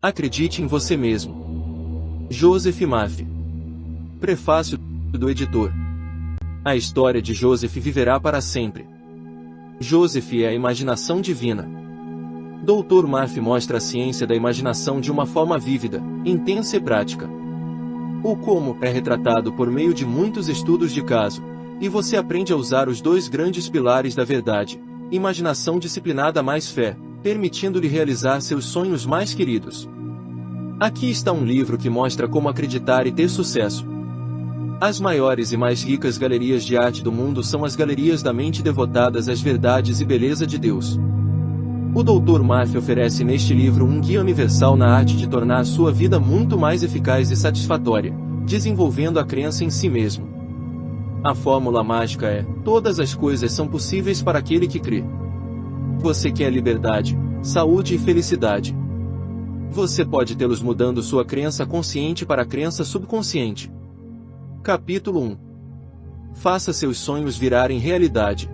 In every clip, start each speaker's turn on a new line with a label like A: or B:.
A: Acredite em você mesmo. Joseph Murphy. Prefácio do editor. A história de Joseph viverá para sempre. Joseph é a imaginação divina. Dr. Murphy mostra a ciência da imaginação de uma forma vívida, intensa e prática. O como é retratado por meio de muitos estudos de caso, e você aprende a usar os dois grandes pilares da verdade, imaginação disciplinada mais fé, permitindo-lhe realizar seus sonhos mais queridos. Aqui está um livro que mostra como acreditar e ter sucesso. As maiores e mais ricas galerias de arte do mundo são as galerias da mente devotadas às verdades e beleza de Deus. O Dr. Murphy oferece neste livro um guia universal na arte de tornar sua vida muito mais eficaz e satisfatória, desenvolvendo a crença em si mesmo. A fórmula mágica é: todas as coisas são possíveis para aquele que crê. Você quer liberdade, saúde e felicidade. Você pode tê-los mudando sua crença consciente para a crença subconsciente. Capítulo 1. Faça seus sonhos virarem realidade.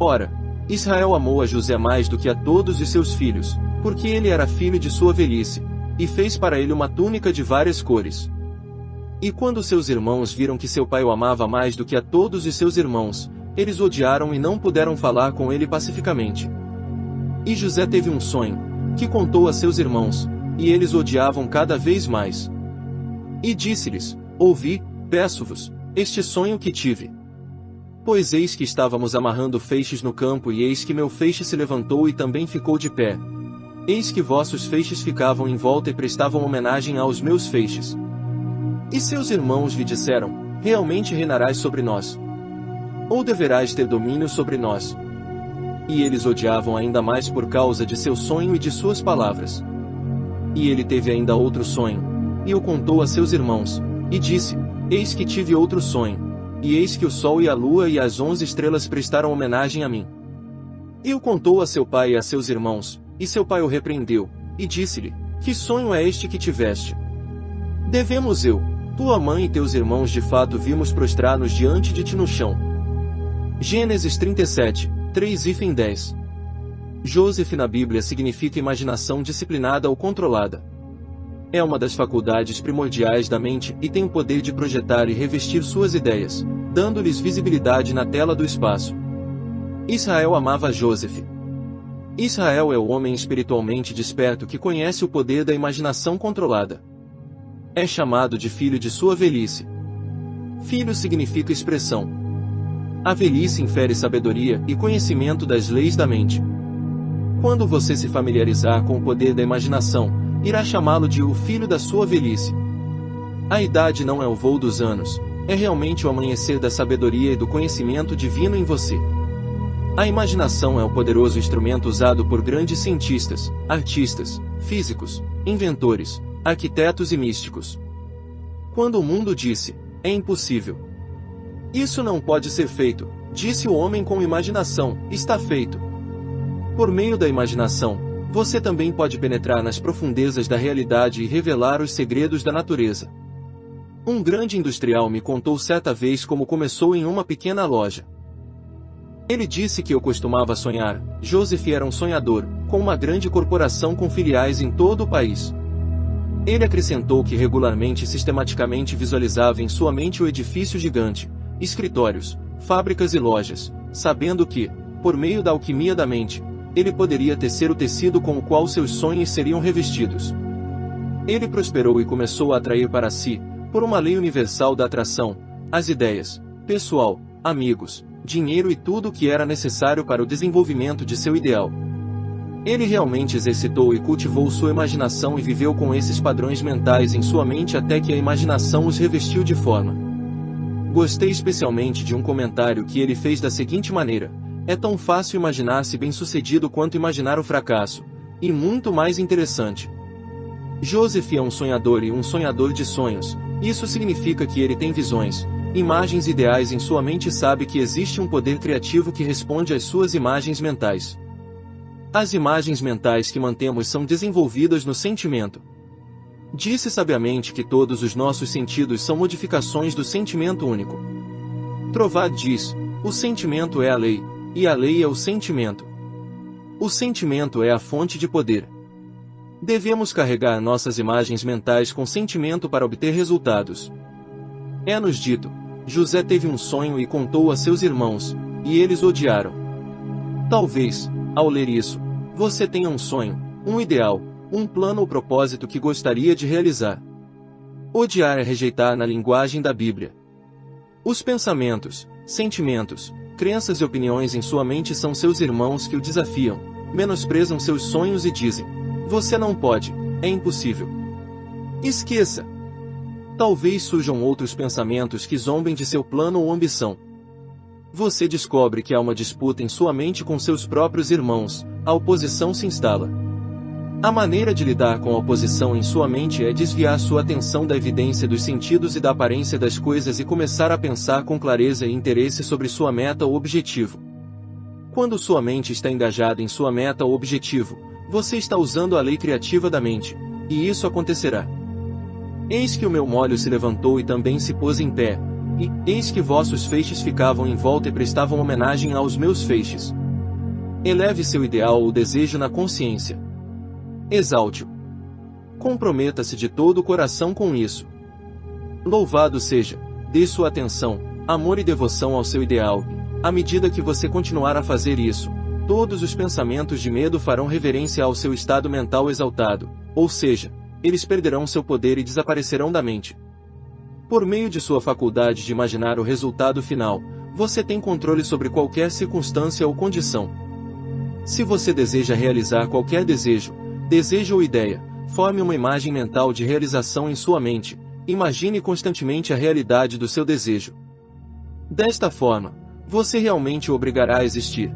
A: Ora, Israel amou a José mais do que a todos os seus filhos, porque ele era filho de sua velhice, e fez para ele uma túnica de várias cores. E quando seus irmãos viram que seu pai o amava mais do que a todos os seus irmãos, eles o odiaram e não puderam falar com ele pacificamente. E José teve um sonho, que contou a seus irmãos, e eles o odiavam cada vez mais. E disse-lhes: Ouvi, peço-vos, este sonho que tive. Pois eis que estávamos amarrando feixes no campo e eis que meu feixe se levantou e também ficou de pé. Eis que vossos feixes ficavam em volta e prestavam homenagem aos meus feixes. E seus irmãos lhe disseram: Realmente reinarás sobre nós? Ou deverás ter domínio sobre nós? E eles odiavam ainda mais por causa de seu sonho e de suas palavras. E ele teve ainda outro sonho, e o contou a seus irmãos, e disse: Eis que tive outro sonho, e eis que o sol e a lua e as 11 estrelas prestaram homenagem a mim. E o contou a seu pai e a seus irmãos, e seu pai o repreendeu, e disse-lhe: Que sonho é este que tiveste? Devemos eu, tua mãe e teus irmãos de fato vimos prostrar-nos diante de ti no chão. Gênesis 37, 3-10. Joseph na Bíblia significa imaginação disciplinada ou controlada. É uma das faculdades primordiais da mente e tem o poder de projetar e revestir suas ideias, dando-lhes visibilidade na tela do espaço. Israel amava Joseph. Israel é o homem espiritualmente desperto que conhece o poder da imaginação controlada. É chamado de filho de sua velhice. Filho significa expressão. A velhice infere sabedoria e conhecimento das leis da mente. Quando você se familiarizar com o poder da imaginação, irá chamá-lo de o filho da sua velhice. A idade não é o voo dos anos, é realmente o amanhecer da sabedoria e do conhecimento divino em você. A imaginação é o poderoso instrumento usado por grandes cientistas, artistas, físicos, inventores, arquitetos e místicos. Quando o mundo disse: é impossível. Isso não pode ser feito, disse o homem com imaginação: está feito. Por meio da imaginação, você também pode penetrar nas profundezas da realidade e revelar os segredos da natureza. Um grande industrial me contou certa vez como começou em uma pequena loja. Ele disse que eu costumava sonhar. Joseph era um sonhador, com uma grande corporação com filiais em todo o país. Ele acrescentou que regularmente e sistematicamente visualizava em sua mente o edifício gigante, escritórios, fábricas e lojas, sabendo que, por meio da alquimia da mente, ele poderia tecer o tecido com o qual seus sonhos seriam revestidos. Ele prosperou e começou a atrair para si, por uma lei universal da atração, as ideias, pessoal, amigos, dinheiro e tudo o que era necessário para o desenvolvimento de seu ideal. Ele realmente exercitou e cultivou sua imaginação e viveu com esses padrões mentais em sua mente até que a imaginação os revestiu de forma. Gostei especialmente de um comentário que ele fez da seguinte maneira: é tão fácil imaginar-se bem-sucedido quanto imaginar o fracasso, e muito mais interessante. Joseph é um sonhador e um sonhador de sonhos. Isso significa que ele tem visões, imagens ideais em sua mente e sabe que existe um poder criativo que responde às suas imagens mentais. As imagens mentais que mantemos são desenvolvidas no sentimento. Disse sabiamente que todos os nossos sentidos são modificações do sentimento único. Trovad diz: o sentimento é a lei, e a lei é o sentimento. O sentimento é a fonte de poder. Devemos carregar nossas imagens mentais com sentimento para obter resultados. É-nos dito: José teve um sonho e contou a seus irmãos, e eles odiaram. Talvez, ao ler isso, você tenha um sonho, um ideal, um plano ou propósito que gostaria de realizar. Odiar é rejeitar na linguagem da Bíblia. Os pensamentos, sentimentos, crenças e opiniões em sua mente são seus irmãos que o desafiam, menosprezam seus sonhos e dizem: você não pode, é impossível. Esqueça! Talvez surjam outros pensamentos que zombem de seu plano ou ambição. Você descobre que há uma disputa em sua mente com seus próprios irmãos, a oposição se instala. A maneira de lidar com a oposição em sua mente é desviar sua atenção da evidência dos sentidos e da aparência das coisas e começar a pensar com clareza e interesse sobre sua meta ou objetivo. Quando sua mente está engajada em sua meta ou objetivo, você está usando a lei criativa da mente, e isso acontecerá. Eis que o meu molho se levantou e também se pôs em pé, e eis que vossos feixes ficavam em volta e prestavam homenagem aos meus feixes. Eleve seu ideal ou desejo na consciência. Exalte-o. Comprometa-se de todo o coração com isso. Louvado seja, dê sua atenção, amor e devoção ao seu ideal, e, à medida que você continuar a fazer isso, todos os pensamentos de medo farão reverência ao seu estado mental exaltado, ou seja, eles perderão seu poder e desaparecerão da mente. Por meio de sua faculdade de imaginar o resultado final, você tem controle sobre qualquer circunstância ou condição. Se você deseja realizar qualquer desejo ou ideia, forme uma imagem mental de realização em sua mente, imagine constantemente a realidade do seu desejo. Desta forma, você realmente o obrigará a existir.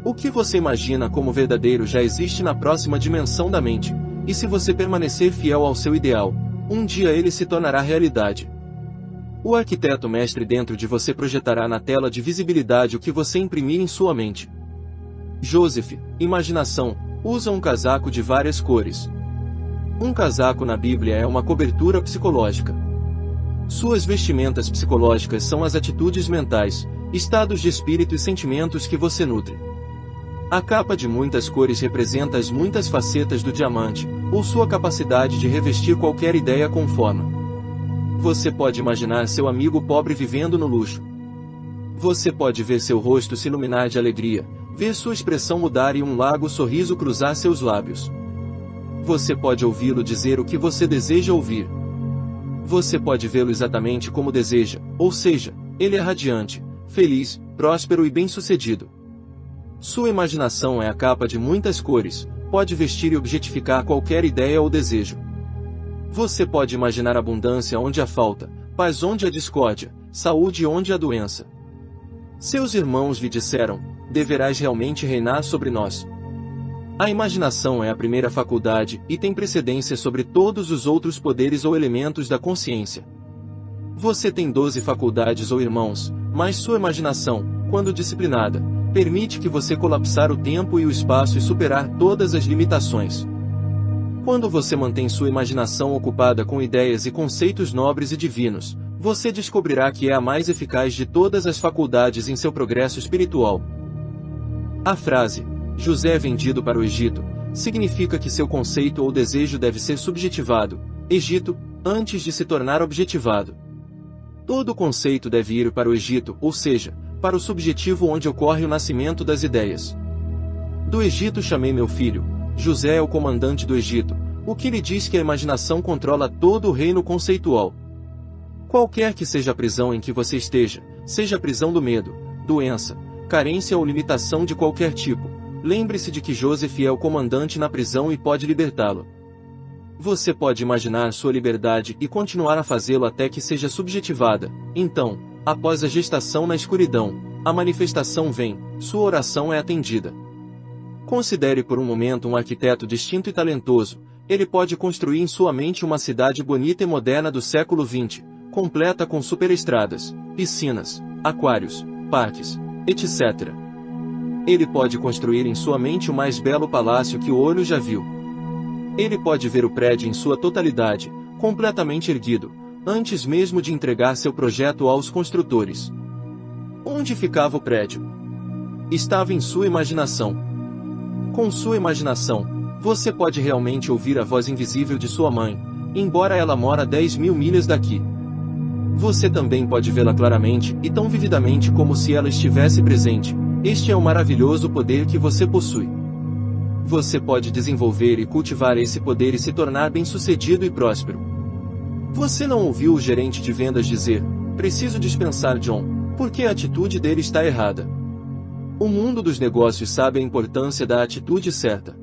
A: O que você imagina como verdadeiro já existe na próxima dimensão da mente, e se você permanecer fiel ao seu ideal, um dia ele se tornará realidade. O arquiteto mestre dentro de você projetará na tela de visibilidade o que você imprimir em sua mente. Joseph, imaginação, usa um casaco de várias cores. Um casaco na Bíblia é uma cobertura psicológica. Suas vestimentas psicológicas são as atitudes mentais, estados de espírito e sentimentos que você nutre. A capa de muitas cores representa as muitas facetas do diamante, ou sua capacidade de revestir qualquer ideia com forma. Você pode imaginar seu amigo pobre vivendo no luxo. Você pode ver seu rosto se iluminar de alegria, ver sua expressão mudar e um largo sorriso cruzar seus lábios. Você pode ouvi-lo dizer o que você deseja ouvir. Você pode vê-lo exatamente como deseja, ou seja, ele é radiante, feliz, próspero e bem-sucedido. Sua imaginação é a capa de muitas cores, pode vestir e objetificar qualquer ideia ou desejo. Você pode imaginar abundância onde há falta, paz onde há discórdia, saúde onde há doença. Seus irmãos lhe disseram: deverás realmente reinar sobre nós. A imaginação é a primeira faculdade e tem precedência sobre todos os outros poderes ou elementos da consciência. Você tem 12 faculdades ou irmãos, mas sua imaginação, quando disciplinada, permite que você colapsar o tempo e o espaço e superar todas as limitações. Quando você mantém sua imaginação ocupada com ideias e conceitos nobres e divinos, você descobrirá que é a mais eficaz de todas as faculdades em seu progresso espiritual. A frase, José é vendido para o Egito, significa que seu conceito ou desejo deve ser subjetivado, Egito, antes de se tornar objetivado. Todo conceito deve ir para o Egito, ou seja, para o subjetivo onde ocorre o nascimento das ideias. Do Egito chamei meu filho. José é o comandante do Egito, o que lhe diz que a imaginação controla todo o reino conceitual. Qualquer que seja a prisão em que você esteja, seja a prisão do medo, doença, carência ou limitação de qualquer tipo, lembre-se de que Joseph é o comandante na prisão e pode libertá-lo. Você pode imaginar sua liberdade e continuar a fazê-lo até que seja subjetivada. Então, após a gestação na escuridão, a manifestação vem, sua oração é atendida. Considere por um momento um arquiteto distinto e talentoso. Ele pode construir em sua mente uma cidade bonita e moderna do século XX, completa com superestradas, piscinas, aquários, parques, etc. Ele pode construir em sua mente o mais belo palácio que o olho já viu. Ele pode ver o prédio em sua totalidade, completamente erguido, antes mesmo de entregar seu projeto aos construtores. Onde ficava o prédio? Estava em sua imaginação. Com sua imaginação, Você pode realmente ouvir a voz invisível de sua mãe, embora ela mora a 10.000 milhas daqui. Você também pode vê-la claramente e tão vividamente como se ela estivesse presente. Este é o maravilhoso poder que você possui. Você pode desenvolver e cultivar esse poder e se tornar bem-sucedido e próspero. Você não ouviu o gerente de vendas dizer: "Preciso dispensar John, porque a atitude dele está errada"? O mundo dos negócios sabe a importância da atitude certa.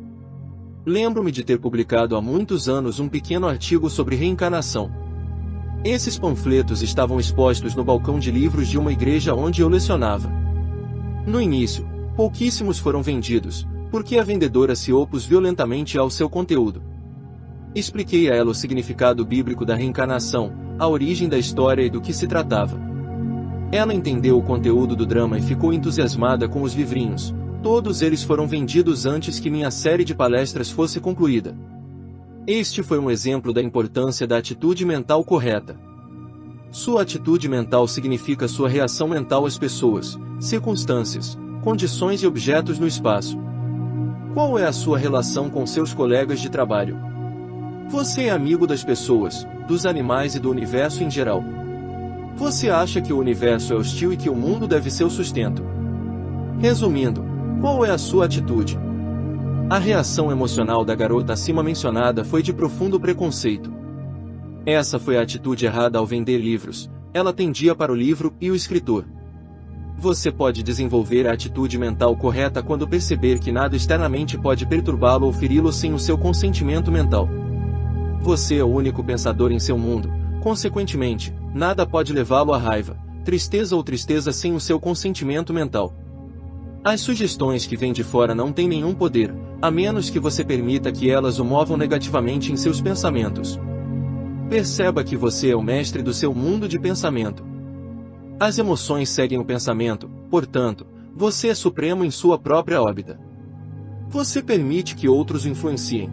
A: Lembro-me de ter publicado há muitos anos um pequeno artigo sobre reencarnação. Esses panfletos estavam expostos no balcão de livros de uma igreja onde eu lecionava. No início, pouquíssimos foram vendidos, porque a vendedora se opôs violentamente ao seu conteúdo. Expliquei a ela o significado bíblico da reencarnação, a origem da história e do que se tratava. Ela entendeu o conteúdo do drama e ficou entusiasmada com os livrinhos. Todos eles foram vendidos antes que minha série de palestras fosse concluída. Este foi um exemplo da importância da atitude mental correta. Sua atitude mental significa sua reação mental às pessoas, circunstâncias, condições e objetos no espaço. Qual é a sua relação com seus colegas de trabalho? Você é amigo das pessoas, dos animais e do universo em geral? Você acha que o universo é hostil e que o mundo deve seu sustento? Resumindo, qual é a sua atitude? A reação emocional da garota acima mencionada foi de profundo preconceito. Essa foi a atitude errada ao vender livros. Ela tendia para o livro e o escritor. Você pode desenvolver a atitude mental correta quando perceber que nada externamente pode perturbá-lo ou feri-lo sem o seu consentimento mental. Você é o único pensador em seu mundo, consequentemente, nada pode levá-lo à raiva, tristeza ou tristeza sem o seu consentimento mental. As sugestões que vêm de fora não têm nenhum poder, a menos que você permita que elas o movam negativamente em seus pensamentos. Perceba que você é o mestre do seu mundo de pensamento. As emoções seguem o pensamento, portanto, você é supremo em sua própria órbita. Você permite que outros o influenciem.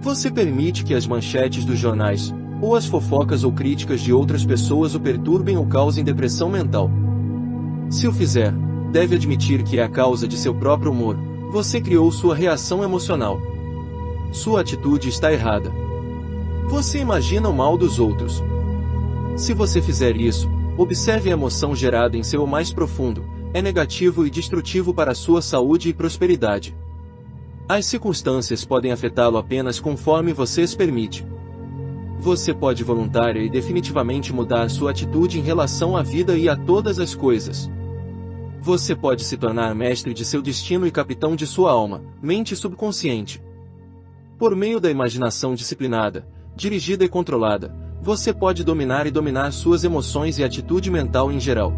A: Você permite que as manchetes dos jornais, ou as fofocas ou críticas de outras pessoas o perturbem ou causem depressão mental. Se o fizer, deve admitir que é a causa de seu próprio humor. Você criou sua reação emocional. Sua atitude está errada. Você imagina o mal dos outros. Se você fizer isso, observe a emoção gerada em seu mais profundo, é negativo e destrutivo para a sua saúde e prosperidade. As circunstâncias podem afetá-lo apenas conforme você as permite. Você pode voluntária e definitivamente mudar sua atitude em relação à vida e a todas as coisas. Você pode se tornar mestre de seu destino e capitão de sua alma, mente subconsciente. Por meio da imaginação disciplinada, dirigida e controlada, você pode dominar suas emoções e atitude mental em geral.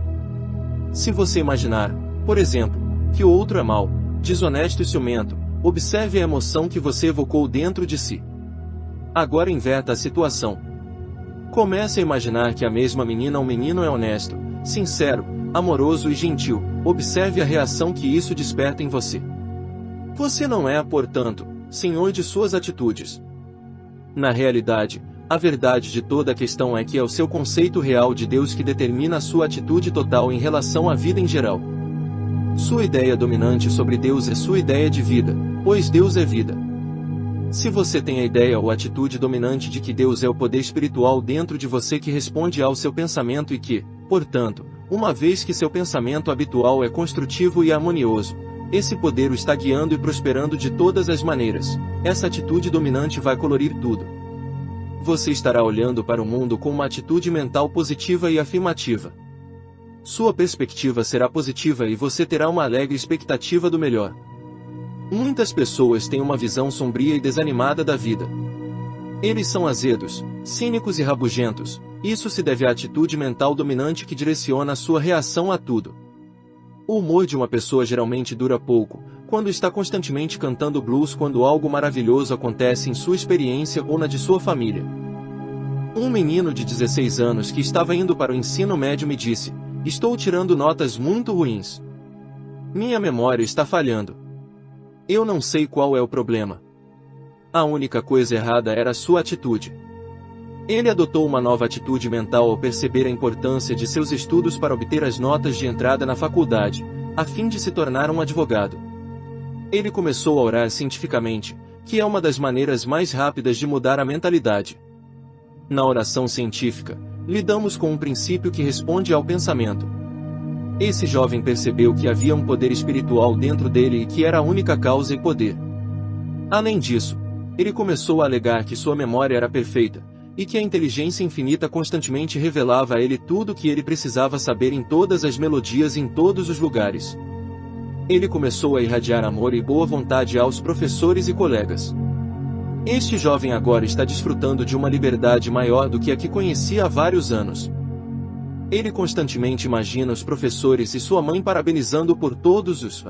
A: Se você imaginar, por exemplo, que o outro é mau, desonesto e ciumento, observe a emoção que você evocou dentro de si. Agora inverta a situação. Comece a imaginar que a mesma menina ou menino é honesto, sincero, amoroso e gentil. Observe a reação que isso desperta em você. Você não é, portanto, senhor de suas atitudes. Na realidade, a verdade de toda a questão é que é o seu conceito real de Deus que determina a sua atitude total em relação à vida em geral. Sua ideia dominante sobre Deus é sua ideia de vida, pois Deus é vida. Se você tem a ideia ou atitude dominante de que Deus é o poder espiritual dentro de você que responde ao seu pensamento e que, portanto, uma vez que seu pensamento habitual é construtivo e harmonioso, esse poder o está guiando e prosperando de todas as maneiras, essa atitude dominante vai colorir tudo. Você estará olhando para o mundo com uma atitude mental positiva e afirmativa. Sua perspectiva será positiva e você terá uma alegre expectativa do melhor. Muitas pessoas têm uma visão sombria e desanimada da vida. Eles são azedos, cínicos e rabugentos. Isso se deve à atitude mental dominante que direciona a sua reação a tudo. O humor de uma pessoa geralmente dura pouco, quando está constantemente cantando blues quando algo maravilhoso acontece em sua experiência ou na de sua família. Um menino de 16 anos que estava indo para o ensino médio me disse: "Estou tirando notas muito ruins. Minha memória está falhando. Eu não sei qual é o problema." A única coisa errada era a sua atitude. Ele adotou uma nova atitude mental ao perceber a importância de seus estudos para obter as notas de entrada na faculdade, a fim de se tornar um advogado. Ele começou a orar cientificamente, que é uma das maneiras mais rápidas de mudar a mentalidade. Na oração científica, lidamos com um princípio que responde ao pensamento. Esse jovem percebeu que havia um poder espiritual dentro dele e que era a única causa e poder. Além disso, ele começou a alegar que sua memória era perfeita, e que a inteligência infinita constantemente revelava a ele tudo o que ele precisava saber em todas as melodias e em todos os lugares. Ele começou a irradiar amor e boa vontade aos professores e colegas. Este jovem agora está desfrutando de uma liberdade maior do que a que conhecia há vários anos. Ele constantemente imagina os professores e sua mãe parabenizando-o por todos os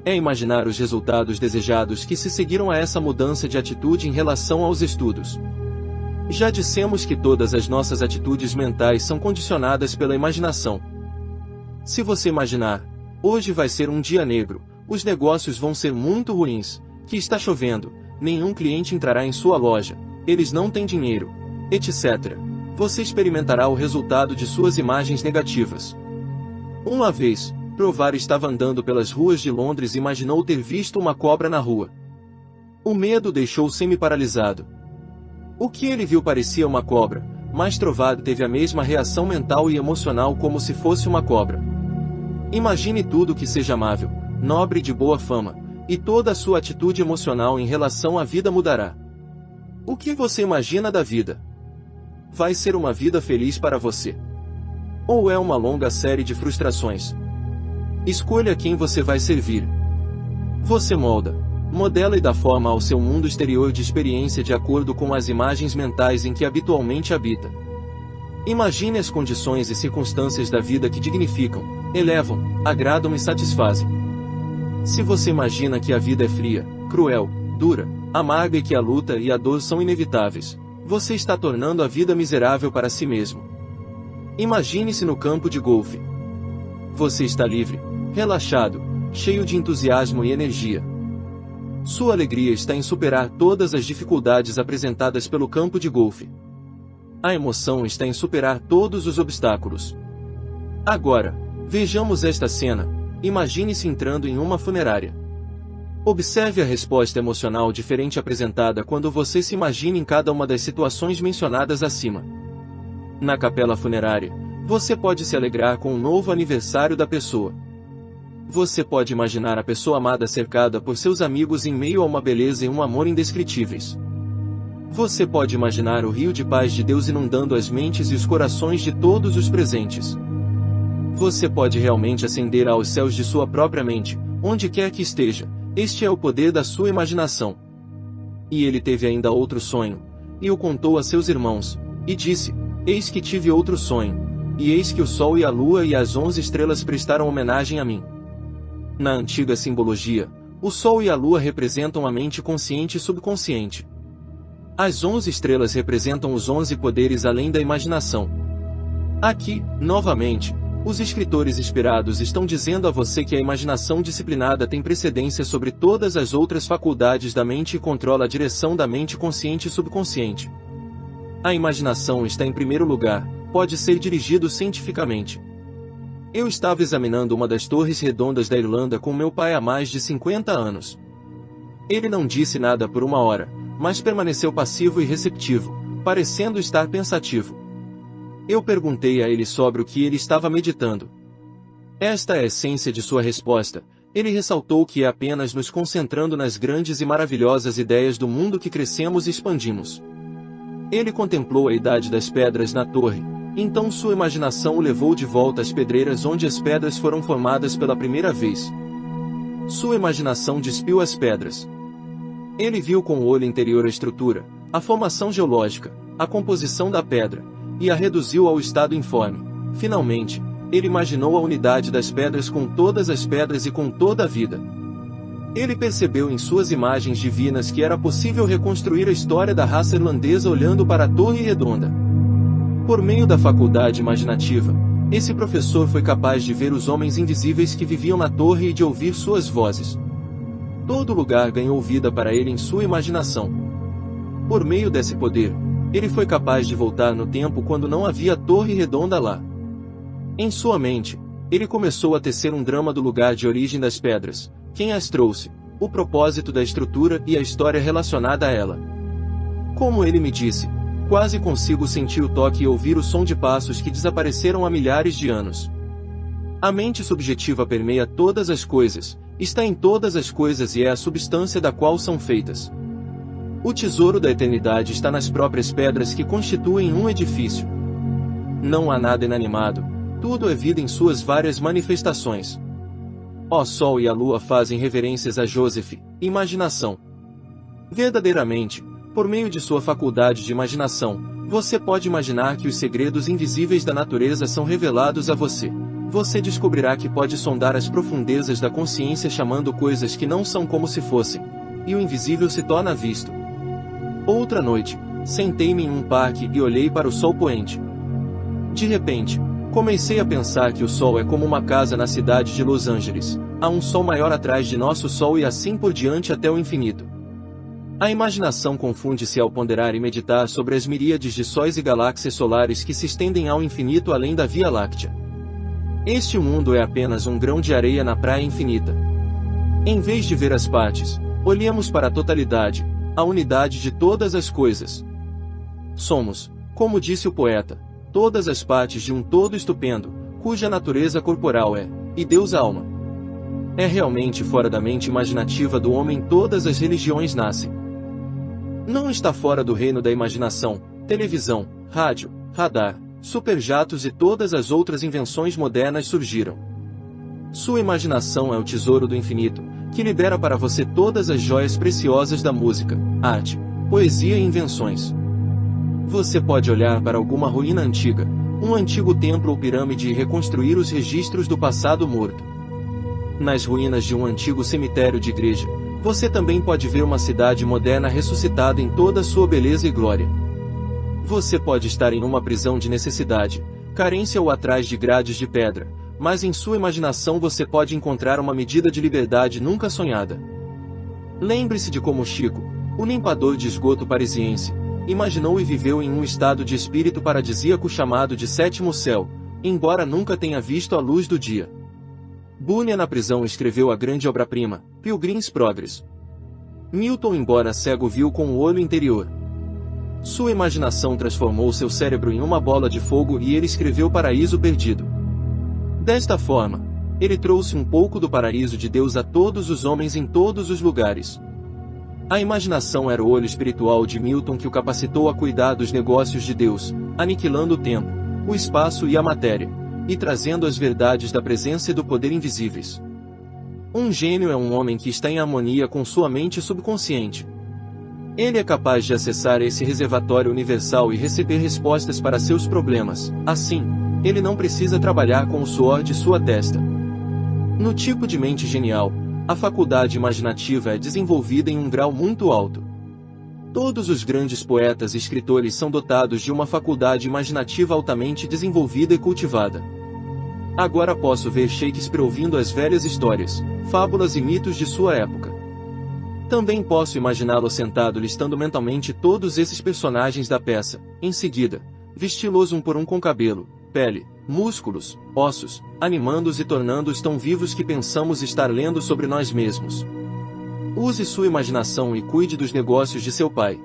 A: É imaginar os resultados desejados que se seguiram a essa mudança de atitude em relação aos estudos. Já dissemos que todas as nossas atitudes mentais são condicionadas pela imaginação. Se você imaginar, hoje vai ser um dia negro, os negócios vão ser muito ruins, que está chovendo, nenhum cliente entrará em sua loja, eles não têm dinheiro, etc. Você experimentará o resultado de suas imagens negativas. Uma vez, Provar estava andando pelas ruas de Londres e imaginou ter visto uma cobra na rua. O medo deixou semi-paralisado. O que ele viu parecia uma cobra, mas Trovado teve a mesma reação mental e emocional como se fosse uma cobra. Imagine tudo que seja amável, nobre e de boa fama, e toda a sua atitude emocional em relação à vida mudará. O que você imagina da vida? Vai ser uma vida feliz para você? Ou é uma longa série de frustrações? Escolha quem você vai servir. Você molda, modela e dá forma ao seu mundo exterior de experiência de acordo com as imagens mentais em que habitualmente habita. Imagine as condições e circunstâncias da vida que dignificam, elevam, agradam e satisfazem. Se você imagina que a vida é fria, cruel, dura, amarga e que a luta e a dor são inevitáveis, você está tornando a vida miserável para si mesmo. Imagine-se no campo de golfe. Você está livre, relaxado, cheio de entusiasmo e energia. Sua alegria está em superar todas as dificuldades apresentadas pelo campo de golfe. A emoção está em superar todos os obstáculos. Agora, vejamos esta cena. Imagine-se entrando em uma funerária. Observe a resposta emocional diferente apresentada quando você se imagina em cada uma das situações mencionadas acima. Na capela funerária, você pode se alegrar com o novo aniversário da pessoa. Você pode imaginar a pessoa amada cercada por seus amigos em meio a uma beleza e um amor indescritíveis. Você pode imaginar o rio de paz de Deus inundando as mentes e os corações de todos os presentes. Você pode realmente ascender aos céus de sua própria mente, onde quer que esteja. Este é o poder da sua imaginação. E ele teve ainda outro sonho, e o contou a seus irmãos, e disse: Eis que tive outro sonho, e eis que o sol e a lua e as 11 estrelas prestaram homenagem a mim. Na antiga simbologia, o sol e a lua representam a mente consciente e subconsciente. As 11 estrelas representam os 11 poderes além da imaginação. Aqui, novamente, os escritores inspirados estão dizendo a você que a imaginação disciplinada tem precedência sobre todas as outras faculdades da mente e controla a direção da mente consciente e subconsciente. A imaginação está em primeiro lugar, pode ser dirigido cientificamente. Eu estava examinando uma das torres redondas da Irlanda com meu pai há mais de 50 anos. Ele não disse nada por uma hora, mas permaneceu passivo e receptivo, parecendo estar pensativo. Eu perguntei a ele sobre o que ele estava meditando. Esta é a essência de sua resposta. Ele ressaltou que é apenas nos concentrando nas grandes e maravilhosas ideias do mundo que crescemos e expandimos. Ele contemplou a idade das pedras na torre, então sua imaginação o levou de volta às pedreiras onde as pedras foram formadas pela primeira vez. Sua imaginação despiu as pedras. Ele viu com o olho interior a estrutura, a formação geológica, a composição da pedra, e a reduziu ao estado informe. Finalmente, ele imaginou a unidade das pedras com todas as pedras e com toda a vida. Ele percebeu em suas imagens divinas que era possível reconstruir a história da raça irlandesa olhando para a Torre Redonda. Por meio da faculdade imaginativa, esse professor foi capaz de ver os homens invisíveis que viviam na torre e de ouvir suas vozes. Todo lugar ganhou vida para ele em sua imaginação. Por meio desse poder, ele foi capaz de voltar no tempo quando não havia Torre Redonda lá. Em sua mente, ele começou a tecer um drama do lugar de origem das pedras, quem as trouxe, o propósito da estrutura e a história relacionada a ela. Como ele me disse, quase consigo sentir o toque e ouvir o som de passos que desapareceram há milhares de anos. A mente subjetiva permeia todas as coisas, está em todas as coisas e é a substância da qual são feitas. O tesouro da eternidade está nas próprias pedras que constituem um edifício. Não há nada inanimado, tudo é vida em suas várias manifestações. O Sol e a Lua fazem reverências a Joseph, imaginação. Verdadeiramente, por meio de sua faculdade de imaginação, você pode imaginar que os segredos invisíveis da natureza são revelados a você. Você descobrirá que pode sondar as profundezas da consciência chamando coisas que não são como se fossem, e o invisível se torna visto. Outra noite, sentei-me em um parque e olhei para o sol poente. De repente, comecei a pensar que o sol é como uma casa na cidade de Los Angeles, há um sol maior atrás de nosso sol e assim por diante até o infinito. A imaginação confunde-se ao ponderar e meditar sobre as miríades de sóis e galáxias solares que se estendem ao infinito além da Via Láctea. Este mundo é apenas um grão de areia na praia infinita. Em vez de ver as partes, olhemos para a totalidade, a unidade de todas as coisas. Somos, como disse o poeta, todas as partes de um todo estupendo, cuja natureza corporal é, e Deus alma. É realmente fora da mente imaginativa do homem todas as religiões nascem. Não está fora do reino da imaginação, televisão, rádio, radar, superjatos e todas as outras invenções modernas surgiram. Sua imaginação é o tesouro do infinito, que libera para você todas as joias preciosas da música, arte, poesia e invenções. Você pode olhar para alguma ruína antiga, um antigo templo ou pirâmide e reconstruir os registros do passado morto. Nas ruínas de um antigo cemitério de igreja, você também pode ver uma cidade moderna ressuscitada em toda a sua beleza e glória. Você pode estar em uma prisão de necessidade, carência ou atrás de grades de pedra, mas em sua imaginação você pode encontrar uma medida de liberdade nunca sonhada. Lembre-se de como Chico, o limpador de esgoto parisiense, imaginou e viveu em um estado de espírito paradisíaco chamado de sétimo céu, embora nunca tenha visto a luz do dia. Bunyan na prisão escreveu a grande obra-prima, Pilgrim's Progress. Milton, embora cego, viu com o olho interior. Sua imaginação transformou seu cérebro em uma bola de fogo e ele escreveu Paraíso Perdido. Desta forma, ele trouxe um pouco do paraíso de Deus a todos os homens em todos os lugares. A imaginação era o olho espiritual de Milton que o capacitou a cuidar dos negócios de Deus, aniquilando o tempo, o espaço e a matéria, e trazendo as verdades da presença e do poder invisíveis. Um gênio é um homem que está em harmonia com sua mente subconsciente. Ele é capaz de acessar esse reservatório universal e receber respostas para seus problemas. Assim, ele não precisa trabalhar com o suor de sua testa. No tipo de mente genial, a faculdade imaginativa é desenvolvida em um grau muito alto. Todos os grandes poetas e escritores são dotados de uma faculdade imaginativa altamente desenvolvida e cultivada. Agora posso ver Shakespeare ouvindo as velhas histórias, fábulas e mitos de sua época. Também posso imaginá-lo sentado listando mentalmente todos esses personagens da peça, em seguida, vesti-los um por um com cabelo, pele, músculos, ossos, animando-os e tornando-os tão vivos que pensamos estar lendo sobre nós mesmos. Use sua imaginação e cuide dos negócios de seu pai.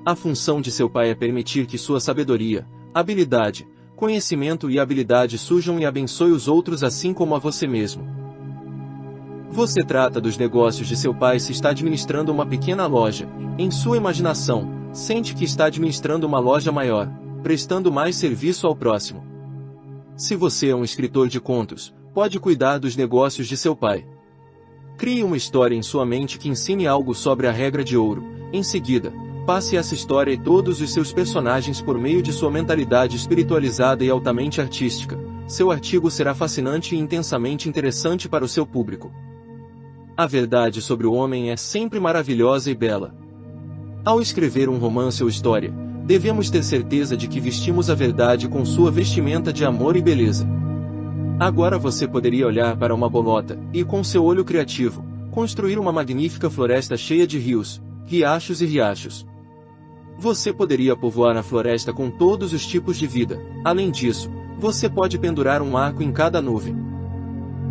A: A função de seu pai é permitir que sua sabedoria, habilidade, conhecimento e habilidade surjam e abençoe os outros assim como a você mesmo. Você trata dos negócios de seu pai se está administrando uma pequena loja. Em sua imaginação, sente que está administrando uma loja maior, prestando mais serviço ao próximo. Se você é um escritor de contos, pode cuidar dos negócios de seu pai. Crie uma história em sua mente que ensine algo sobre a regra de ouro. Em seguida, passe essa história e todos os seus personagens por meio de sua mentalidade espiritualizada e altamente artística. Seu artigo será fascinante e intensamente interessante para o seu público. A verdade sobre o homem é sempre maravilhosa e bela. Ao escrever um romance ou história, devemos ter certeza de que vestimos a verdade com sua vestimenta de amor e beleza. Agora você poderia olhar para uma bolota, e com seu olho criativo, construir uma magnífica floresta cheia de rios, riachos e riachos. Você poderia povoar a floresta com todos os tipos de vida. Além disso, você pode pendurar um arco em cada nuvem.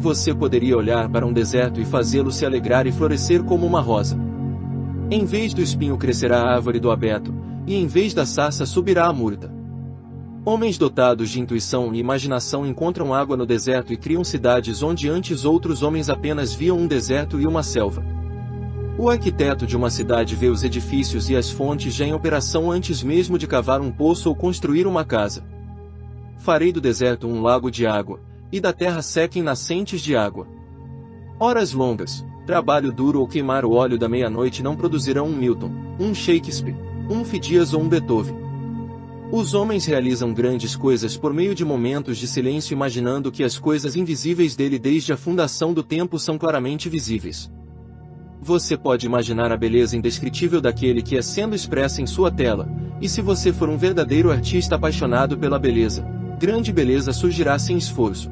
A: Você poderia olhar para um deserto e fazê-lo se alegrar e florescer como uma rosa. Em vez do espinho crescerá a árvore do abeto, e em vez da sarça subirá a murta. Homens dotados de intuição e imaginação encontram água no deserto e criam cidades onde antes outros homens apenas viam um deserto e uma selva. O arquiteto de uma cidade vê os edifícios e as fontes já em operação antes mesmo de cavar um poço ou construir uma casa. Farei do deserto um lago de água, e da terra sequem nascentes de água. Horas longas, trabalho duro ou queimar o óleo da meia-noite não produzirão um Milton, um Shakespeare, um Fidias ou um Beethoven. Os homens realizam grandes coisas por meio de momentos de silêncio imaginando que as coisas invisíveis dele desde a fundação do tempo são claramente visíveis. Você pode imaginar a beleza indescritível daquele que é sendo expressa em sua tela, e se você for um verdadeiro artista apaixonado pela beleza, grande beleza surgirá sem esforço.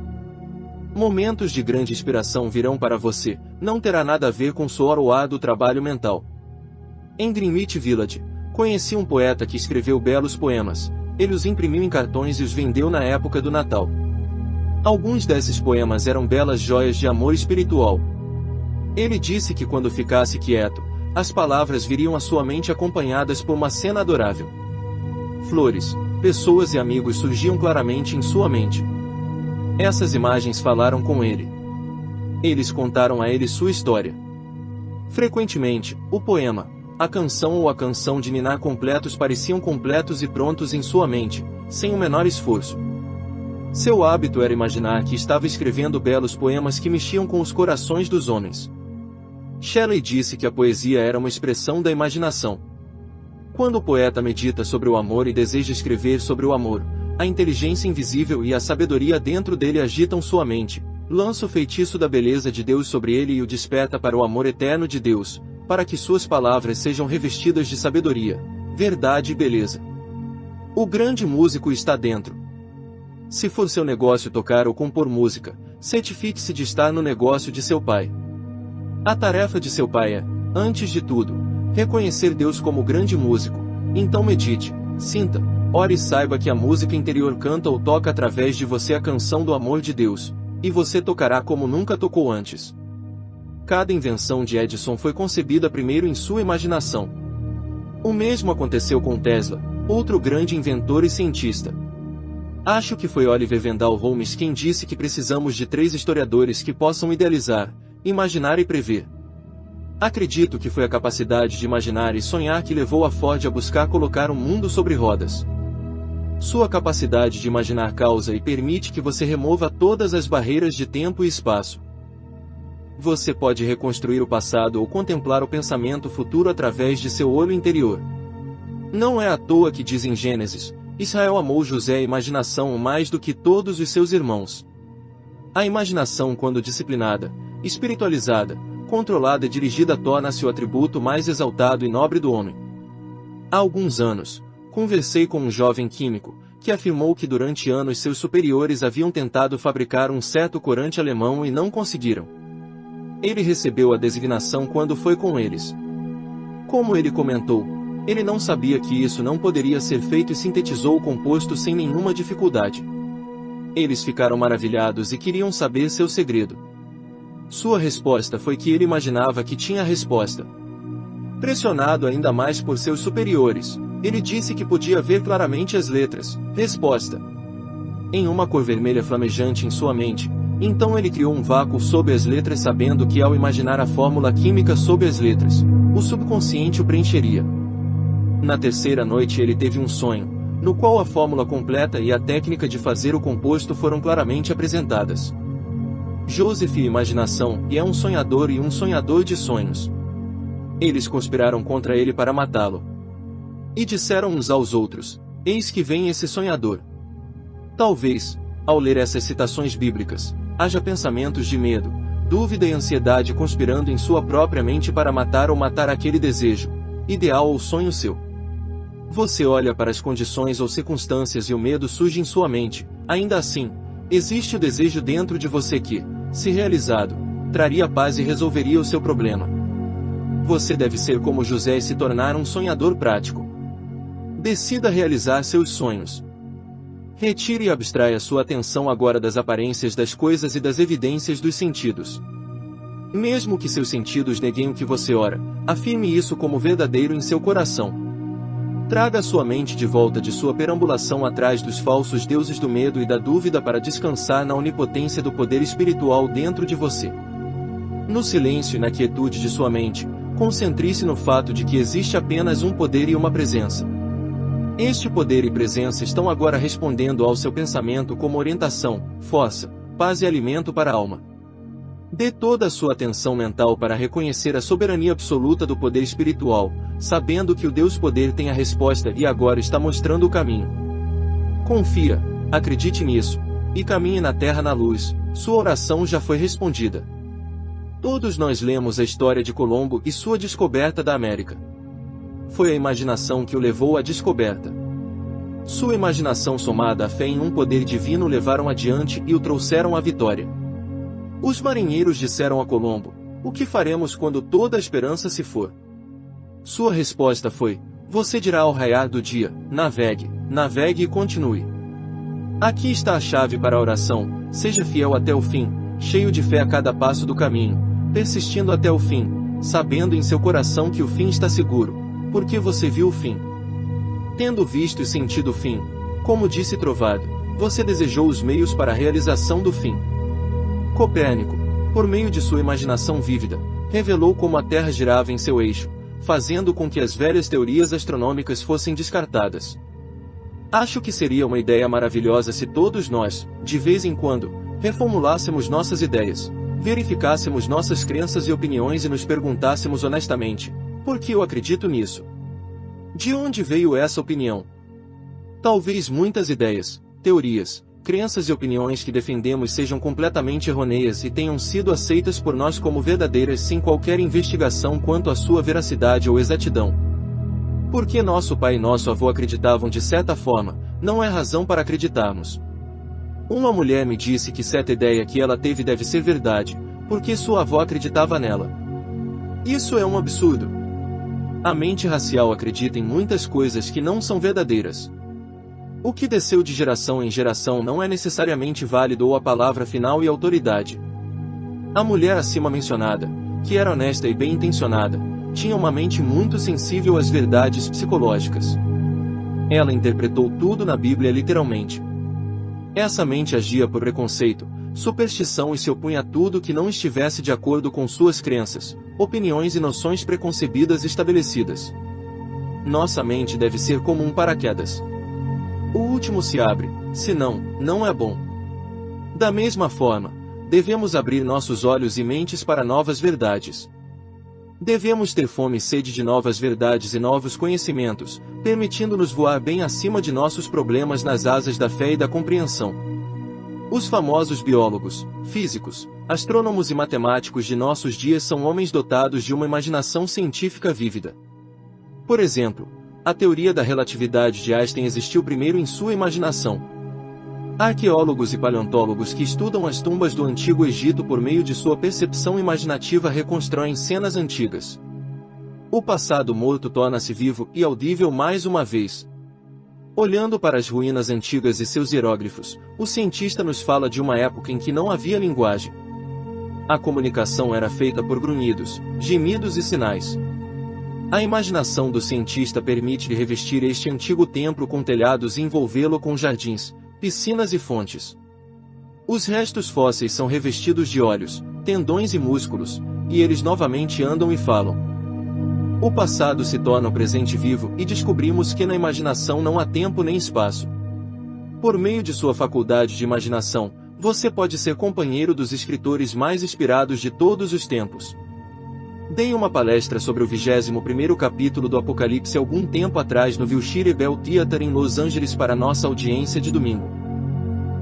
A: Momentos de grande inspiração virão para você, não terá nada a ver com suor ou árduo trabalho mental. Em Greenwich Village, conheci um poeta que escreveu belos poemas, ele os imprimiu em cartões e os vendeu na época do Natal. Alguns desses poemas eram belas joias de amor espiritual. Ele disse que quando ficasse quieto, as palavras viriam à sua mente acompanhadas por uma cena adorável. Flores, pessoas e amigos surgiam claramente em sua mente. Essas imagens falaram com ele. Eles contaram a ele sua história. Frequentemente, o poema, a canção ou a canção de ninar completos pareciam completos e prontos em sua mente, sem o menor esforço. Seu hábito era imaginar que estava escrevendo belos poemas que mexiam com os corações dos homens. Shelley disse que a poesia era uma expressão da imaginação. Quando o poeta medita sobre o amor e deseja escrever sobre o amor, a inteligência invisível e a sabedoria dentro dele agitam sua mente, lança o feitiço da beleza de Deus sobre ele e o desperta para o amor eterno de Deus, para que suas palavras sejam revestidas de sabedoria, verdade e beleza. O grande músico está dentro. Se for seu negócio tocar ou compor música, certifique-se de estar no negócio de seu pai. A tarefa de seu pai é, antes de tudo, reconhecer Deus como grande músico, então medite, sinta, ore e saiba que a música interior canta ou toca através de você a canção do amor de Deus, e você tocará como nunca tocou antes. Cada invenção de Edison foi concebida primeiro em sua imaginação. O mesmo aconteceu com Tesla, outro grande inventor e cientista. Acho que foi Oliver Wendell Holmes quem disse que precisamos de 3 historiadores que possam idealizar, imaginar e prever. Acredito que foi a capacidade de imaginar e sonhar que levou a Ford a buscar colocar um mundo sobre rodas. Sua capacidade de imaginar causa e permite que você remova todas as barreiras de tempo e espaço. Você pode reconstruir o passado ou contemplar o pensamento futuro através de seu olho interior. Não é à toa que diz em Gênesis, Israel amou José a imaginação mais do que todos os seus irmãos. A imaginação, quando disciplinada, espiritualizada, controlada e dirigida torna-se o atributo mais exaltado e nobre do homem. Há alguns anos, conversei com um jovem químico, que afirmou que durante anos seus superiores haviam tentado fabricar um certo corante alemão e não conseguiram. Ele recebeu a designação quando foi com eles. Como ele comentou, ele não sabia que isso não poderia ser feito e sintetizou o composto sem nenhuma dificuldade. Eles ficaram maravilhados e queriam saber seu segredo. Sua resposta foi que ele imaginava que tinha a resposta. Pressionado ainda mais por seus superiores, ele disse que podia ver claramente as letras, resposta, em uma cor vermelha flamejante em sua mente. Então ele criou um vácuo sob as letras sabendo que ao imaginar a fórmula química sob as letras, o subconsciente o preencheria. Na terceira noite ele teve um sonho, no qual a fórmula completa e a técnica de fazer o composto foram claramente apresentadas. Joseph e imaginação, e é um sonhador e um sonhador de sonhos. Eles conspiraram contra ele para matá-lo. E disseram uns aos outros, eis que vem esse sonhador. Talvez, ao ler essas citações bíblicas, haja pensamentos de medo, dúvida e ansiedade conspirando em sua própria mente para matar ou matar aquele desejo, ideal ou sonho seu. Você olha para as condições ou circunstâncias e o medo surge em sua mente, ainda assim, existe o desejo dentro de você que, se realizado, traria paz e resolveria o seu problema. Você deve ser como José e se tornar um sonhador prático. Decida realizar seus sonhos. Retire e abstraia sua atenção agora das aparências das coisas e das evidências dos sentidos. Mesmo que seus sentidos neguem o que você ora, afirme isso como verdadeiro em seu coração. Traga sua mente de volta de sua perambulação atrás dos falsos deuses do medo e da dúvida para descansar na onipotência do poder espiritual dentro de você. No silêncio e na quietude de sua mente, concentre-se no fato de que existe apenas um poder e uma presença. Este poder e presença estão agora respondendo ao seu pensamento como orientação, força, paz e alimento para a alma. Dê toda a sua atenção mental para reconhecer a soberania absoluta do poder espiritual, sabendo que o Deus Poder tem a resposta e agora está mostrando o caminho. Confia, acredite nisso, e caminhe na terra na luz, sua oração já foi respondida. Todos nós lemos a história de Colombo e sua descoberta da América. Foi a imaginação que o levou à descoberta. Sua imaginação somada à fé em um poder divino o levaram adiante e o trouxeram à vitória. Os marinheiros disseram a Colombo: "O que faremos quando toda a esperança se for?" Sua resposta foi: "Você dirá ao raiar do dia, navegue, navegue e continue." Aqui está a chave para a oração: seja fiel até o fim, cheio de fé a cada passo do caminho, persistindo até o fim, sabendo em seu coração que o fim está seguro, porque você viu o fim. Tendo visto e sentido o fim, como disse Trovado, você desejou os meios para a realização do fim. Copérnico, por meio de sua imaginação vívida, revelou como a Terra girava em seu eixo, fazendo com que as velhas teorias astronômicas fossem descartadas. Acho que seria uma ideia maravilhosa se todos nós, de vez em quando, reformulássemos nossas ideias, verificássemos nossas crenças e opiniões e nos perguntássemos honestamente: por que eu acredito nisso? De onde veio essa opinião? Talvez muitas ideias, teorias, crenças e opiniões que defendemos sejam completamente errôneas e tenham sido aceitas por nós como verdadeiras sem qualquer investigação quanto à sua veracidade ou exatidão. Porque nosso pai e nosso avô acreditavam de certa forma, não é razão para acreditarmos. Uma mulher me disse que certa ideia que ela teve deve ser verdade, porque sua avó acreditava nela. Isso é um absurdo. A mente racial acredita em muitas coisas que não são verdadeiras. O que desceu de geração em geração não é necessariamente válido ou a palavra final e autoridade. A mulher acima mencionada, que era honesta e bem-intencionada, tinha uma mente muito sensível às verdades psicológicas. Ela interpretou tudo na Bíblia literalmente. Essa mente agia por preconceito, superstição e se opunha a tudo que não estivesse de acordo com suas crenças, opiniões e noções preconcebidas estabelecidas. Nossa mente deve ser como um paraquedas. O último se abre, senão, não é bom. Da mesma forma, devemos abrir nossos olhos e mentes para novas verdades. Devemos ter fome e sede de novas verdades e novos conhecimentos, permitindo-nos voar bem acima de nossos problemas nas asas da fé e da compreensão. Os famosos biólogos, físicos, astrônomos e matemáticos de nossos dias são homens dotados de uma imaginação científica vívida. Por exemplo, a teoria da relatividade de Einstein existiu primeiro em sua imaginação. Arqueólogos e paleontólogos que estudam as tumbas do Antigo Egito por meio de sua percepção imaginativa reconstroem cenas antigas. O passado morto torna-se vivo e audível mais uma vez. Olhando para as ruínas antigas e seus hieróglifos, o cientista nos fala de uma época em que não havia linguagem. A comunicação era feita por grunhidos, gemidos e sinais. A imaginação do cientista permite revestir este antigo templo com telhados e envolvê-lo com jardins, piscinas e fontes. Os restos fósseis são revestidos de olhos, tendões e músculos, e eles novamente andam e falam. O passado se torna o presente vivo e descobrimos que na imaginação não há tempo nem espaço. Por meio de sua faculdade de imaginação, você pode ser companheiro dos escritores mais inspirados de todos os tempos. Dei uma palestra sobre o 21º capítulo do Apocalipse algum tempo atrás no Wilshire Bell Theatre em Los Angeles para nossa audiência de domingo.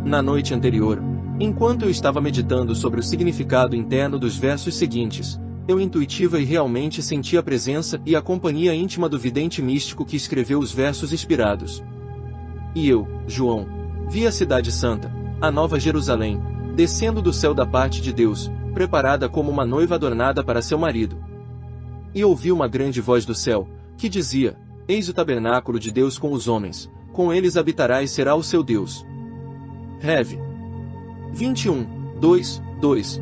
A: Na noite anterior, enquanto eu estava meditando sobre o significado interno dos versos seguintes, eu intuitiva e realmente senti a presença e a companhia íntima do vidente místico que escreveu os versos inspirados. E eu, João, vi a Cidade Santa, a Nova Jerusalém, descendo do céu da parte de Deus, preparada como uma noiva adornada para seu marido. E ouvi uma grande voz do céu, que dizia: Eis o tabernáculo de Deus com os homens, com eles habitará e será o seu Deus. Rev. 21:2.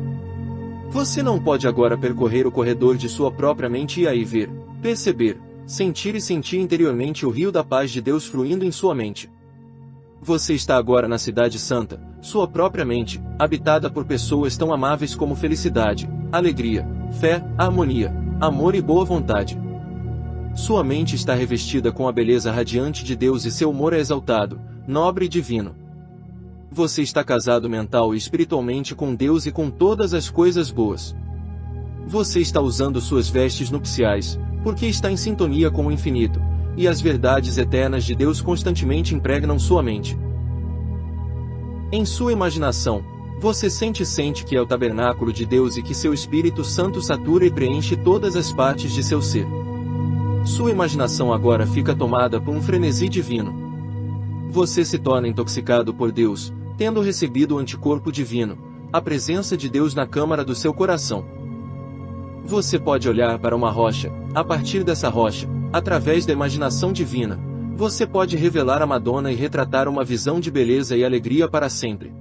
A: Você não pode agora percorrer o corredor de sua própria mente e aí ver, perceber, sentir e sentir interiormente o rio da paz de Deus fluindo em sua mente. Você está agora na Cidade Santa, sua própria mente, habitada por pessoas tão amáveis como felicidade, alegria, fé, harmonia, amor e boa vontade. Sua mente está revestida com a beleza radiante de Deus e seu humor é exaltado, nobre e divino. Você está casado mental e espiritualmente com Deus e com todas as coisas boas. Você está usando suas vestes nupciais, porque está em sintonia com o infinito, e as verdades eternas de Deus constantemente impregnam sua mente. Em sua imaginação, você sente que é o tabernáculo de Deus e que seu Espírito Santo satura e preenche todas as partes de seu ser. Sua imaginação agora fica tomada por um frenesi divino. Você se torna intoxicado por Deus, tendo recebido o anticorpo divino, a presença de Deus na câmara do seu coração. Você pode olhar para uma rocha, a partir dessa rocha, através da imaginação divina, você pode revelar a Madonna e retratar uma visão de beleza e alegria para sempre.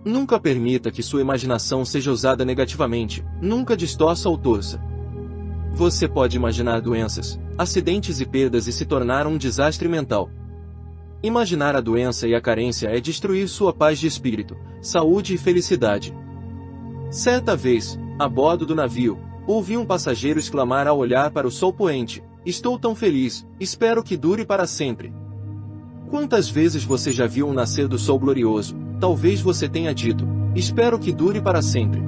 A: Nunca permita que sua imaginação seja usada negativamente, nunca distorça ou torça. Você pode imaginar doenças, acidentes e perdas e se tornar um desastre mental. Imaginar a doença e a carência é destruir sua paz de espírito, saúde e felicidade. Certa vez, a bordo do navio, ouvi um passageiro exclamar ao olhar para o sol poente: "Estou tão feliz, espero que dure para sempre." Quantas vezes você já viu um nascer do sol glorioso? Talvez você tenha dito: "Espero que dure para sempre."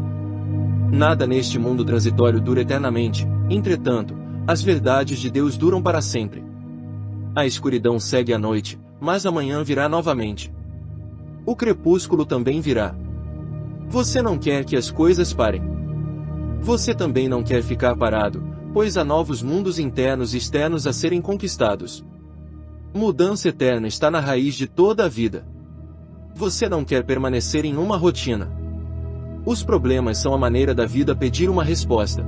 A: Nada neste mundo transitório dura eternamente, entretanto, as verdades de Deus duram para sempre. A escuridão segue a noite, mas amanhã virá novamente. O crepúsculo também virá. Você não quer que as coisas parem. Você também não quer ficar parado, pois há novos mundos internos e externos a serem conquistados. Mudança eterna está na raiz de toda a vida. Você não quer permanecer em uma rotina. Os problemas são a maneira da vida pedir uma resposta.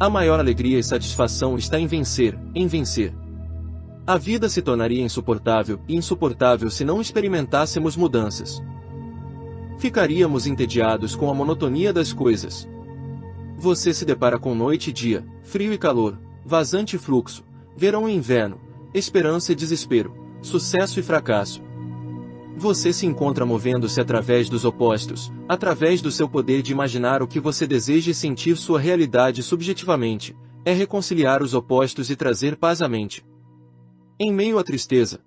A: A maior alegria e satisfação está em vencer, em vencer. A vida se tornaria insuportável, e insuportável se não experimentássemos mudanças. Ficaríamos entediados com a monotonia das coisas. Você se depara com noite e dia, frio e calor, vazante e fluxo, verão e inverno, esperança e desespero, sucesso e fracasso. Você se encontra movendo-se através dos opostos, através do seu poder de imaginar o que você deseja e sentir sua realidade subjetivamente, é reconciliar os opostos e trazer paz à mente. Em meio à tristeza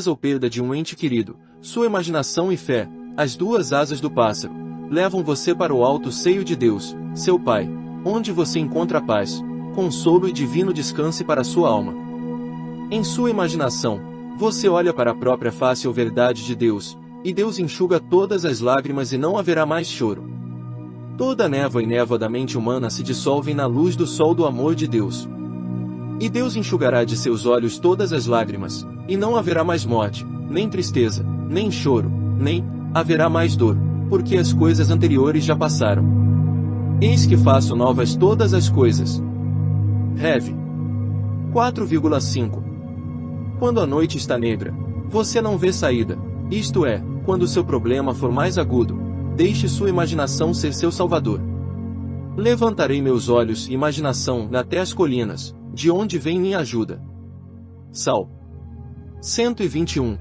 A: ou perda de um ente querido, sua imaginação e fé, as duas asas do pássaro, levam você para o alto seio de Deus, seu Pai, onde você encontra paz, consolo e divino descanso para sua alma. Em sua imaginação, você olha para a própria face ou verdade de Deus, e Deus enxuga todas as lágrimas e não haverá mais choro. Toda a névoa e névoa da mente humana se dissolvem na luz do sol do amor de Deus. E Deus enxugará de seus olhos todas as lágrimas, e não haverá mais morte, nem tristeza, nem choro, nem haverá mais dor, porque as coisas anteriores já passaram. Eis que faço novas todas as coisas. Rev. 4,5. Quando a noite está negra, você não vê saída, isto é, quando seu problema for mais agudo, deixe sua imaginação ser seu salvador. Levantarei meus olhos e imaginação até as colinas, de onde vem minha ajuda. Sal. 121:1.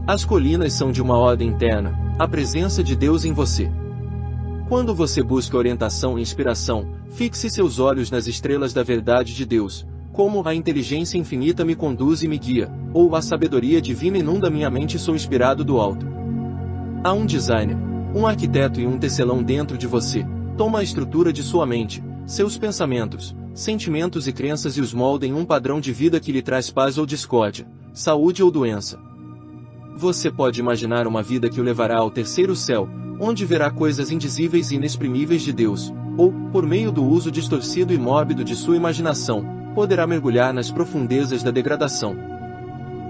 A: As colinas são de uma ordem interna, a presença de Deus em você. Quando você busca orientação e inspiração, fixe seus olhos nas estrelas da verdade de Deus, como a inteligência infinita me conduz e me guia, ou a sabedoria divina inunda minha mente e sou inspirado do alto. Há um designer, um arquiteto e um tecelão dentro de você. Toma a estrutura de sua mente, seus pensamentos, sentimentos e crenças e os molda em um padrão de vida que lhe traz paz ou discórdia, saúde ou doença. Você pode imaginar uma vida que o levará ao terceiro céu, onde verá coisas indizíveis e inexprimíveis de Deus, ou, por meio do uso distorcido e mórbido de sua imaginação, poderá mergulhar nas profundezas da degradação.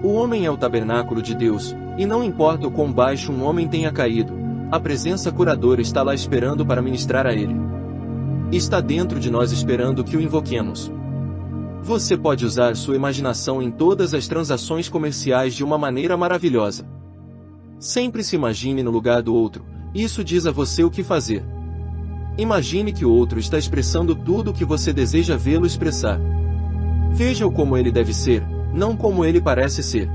A: O homem é o tabernáculo de Deus, e não importa o quão baixo um homem tenha caído, a presença curadora está lá esperando para ministrar a ele. Está dentro de nós esperando que o invoquemos. Você pode usar sua imaginação em todas as transações comerciais de uma maneira maravilhosa. Sempre se imagine no lugar do outro, isso diz a você o que fazer. Imagine que o outro está expressando tudo o que você deseja vê-lo expressar. Veja-o como ele deve ser, não como ele parece ser.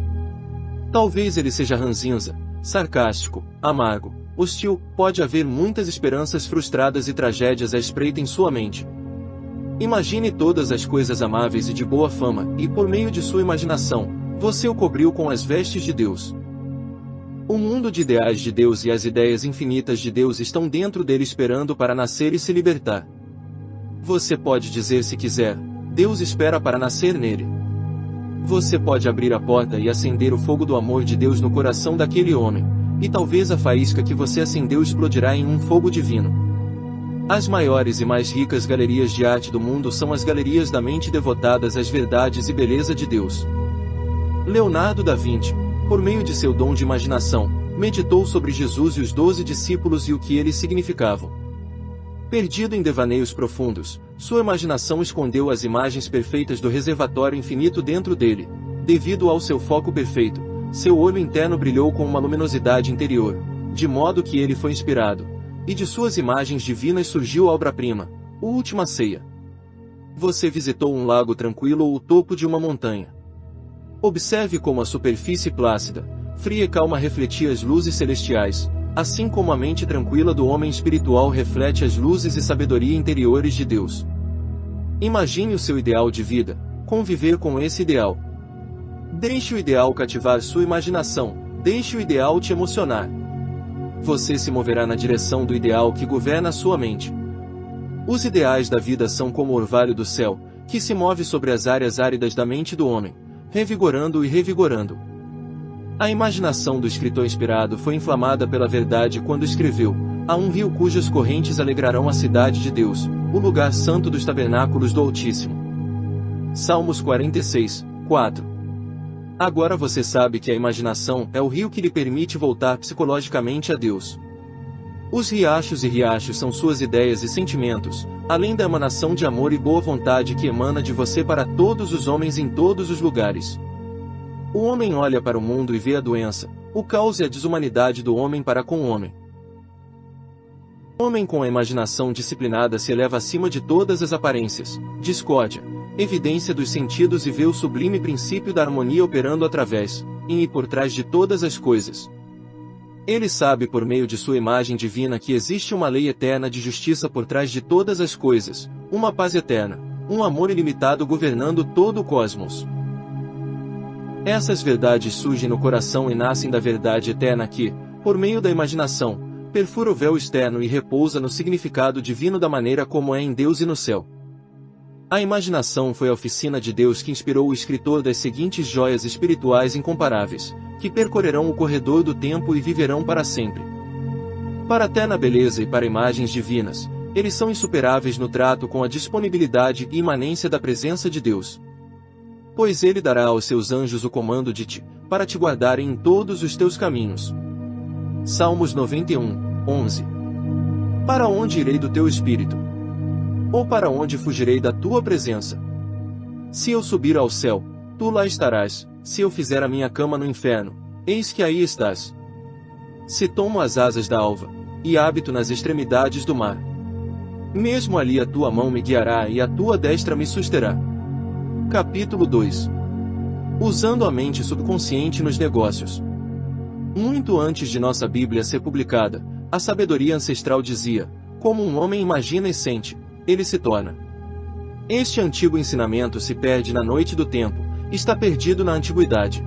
A: Talvez ele seja ranzinza, sarcástico, amargo, hostil, pode haver muitas esperanças frustradas e tragédias à espreita em sua mente. Imagine todas as coisas amáveis e de boa fama, e por meio de sua imaginação, você o cobriu com as vestes de Deus. O mundo de ideais de Deus e as ideias infinitas de Deus estão dentro dele esperando para nascer e se libertar. Você pode dizer se quiser, Deus espera para nascer nele. Você pode abrir a porta e acender o fogo do amor de Deus no coração daquele homem, e talvez a faísca que você acendeu explodirá em um fogo divino. As maiores e mais ricas galerias de arte do mundo são as galerias da mente devotadas às verdades e beleza de Deus. Leonardo da Vinci, por meio de seu dom de imaginação, meditou sobre Jesus e os 12 discípulos e o que eles significavam. Perdido em devaneios profundos, sua imaginação escondeu as imagens perfeitas do reservatório infinito dentro dele. Devido ao seu foco perfeito, seu olho interno brilhou com uma luminosidade interior, de modo que ele foi inspirado. E de suas imagens divinas surgiu a obra-prima, a Última Ceia. Você visitou um lago tranquilo ou o topo de uma montanha. Observe como a superfície plácida, fria e calma refletia as luzes celestiais, assim como a mente tranquila do homem espiritual reflete as luzes e sabedoria interiores de Deus. Imagine o seu ideal de vida, conviver com esse ideal. Deixe o ideal cativar sua imaginação, deixe o ideal te emocionar. Você se moverá na direção do ideal que governa a sua mente. Os ideais da vida são como o orvalho do céu, que se move sobre as áreas áridas da mente do homem, revigorando e revigorando. A imaginação do escritor inspirado foi inflamada pela verdade quando escreveu: há um rio cujas correntes alegrarão a cidade de Deus, o lugar santo dos tabernáculos do Altíssimo. Salmos 46, 4. Agora você sabe que a imaginação é o rio que lhe permite voltar psicologicamente a Deus. Os riachos e riachos são suas ideias e sentimentos, além da emanação de amor e boa vontade que emana de você para todos os homens em todos os lugares. O homem olha para o mundo e vê a doença, o caos e a desumanidade do homem para com o homem. O homem com a imaginação disciplinada se eleva acima de todas as aparências, discórdia, evidência dos sentidos e vê o sublime princípio da harmonia operando através, em e por trás de todas as coisas. Ele sabe por meio de sua imagem divina que existe uma lei eterna de justiça por trás de todas as coisas, uma paz eterna, um amor ilimitado governando todo o cosmos. Essas verdades surgem no coração e nascem da verdade eterna que, por meio da imaginação, perfura o véu externo e repousa no significado divino da maneira como é em Deus e no céu. A imaginação foi a oficina de Deus que inspirou o escritor das seguintes joias espirituais incomparáveis, que percorrerão o corredor do tempo e viverão para sempre. Para a eterna beleza e para imagens divinas, eles são insuperáveis no trato com a disponibilidade e imanência da presença de Deus. Pois ele dará aos seus anjos o comando de ti, para te guardarem em todos os teus caminhos. Salmos 91, 11. Para onde irei do teu espírito? Ou para onde fugirei da tua presença? Se eu subir ao céu, tu lá estarás, se eu fizer a minha cama no inferno, eis que aí estás. Se tomo as asas da alva, e habito nas extremidades do mar, mesmo ali a tua mão me guiará e a tua destra me susterá. Capítulo 2. Usando a mente subconsciente nos negócios. Muito antes de nossa Bíblia ser publicada, a sabedoria ancestral dizia: como um homem imagina e sente, ele se torna. Este antigo ensinamento se perde na noite do tempo, está perdido na antiguidade.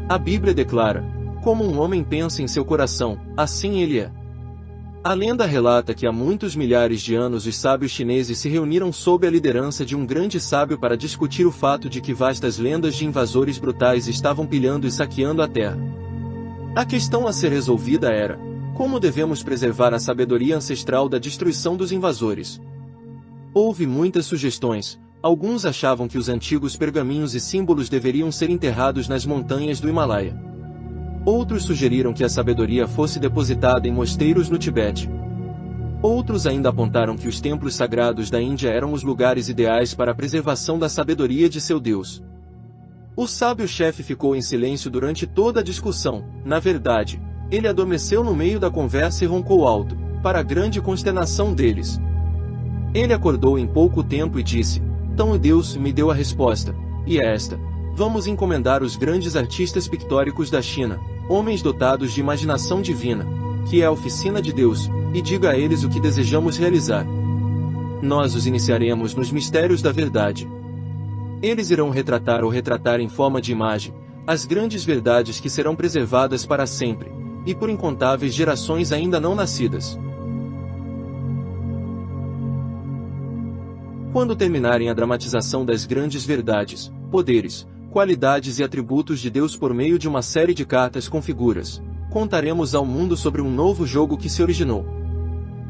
A: A Bíblia declara: como um homem pensa em seu coração, assim ele é. A lenda relata que há muitos milhares de anos os sábios chineses se reuniram sob a liderança de um grande sábio para discutir o fato de que vastas lendas de invasores brutais estavam pilhando e saqueando a terra. A questão a ser resolvida era: como devemos preservar a sabedoria ancestral da destruição dos invasores? Houve muitas sugestões. Alguns achavam que os antigos pergaminhos e símbolos deveriam ser enterrados nas montanhas do Himalaia. Outros sugeriram que a sabedoria fosse depositada em mosteiros no Tibete. Outros ainda apontaram que os templos sagrados da Índia eram os lugares ideais para a preservação da sabedoria de seu Deus. O sábio-chefe ficou em silêncio durante toda a discussão. Na verdade, ele adormeceu no meio da conversa e roncou alto, para a grande consternação deles. Ele acordou em pouco tempo e disse: "Então Deus me deu a resposta, e é esta: vamos encomendar os grandes artistas pictóricos da China, homens dotados de imaginação divina, que é a oficina de Deus, e diga a eles o que desejamos realizar. Nós os iniciaremos nos mistérios da verdade. Eles irão retratar ou retratar em forma de imagem as grandes verdades que serão preservadas para sempre, e por incontáveis gerações ainda não nascidas. Quando terminarem a dramatização das grandes verdades, poderes, qualidades e atributos de Deus por meio de uma série de cartas com figuras, contaremos ao mundo sobre um novo jogo que se originou.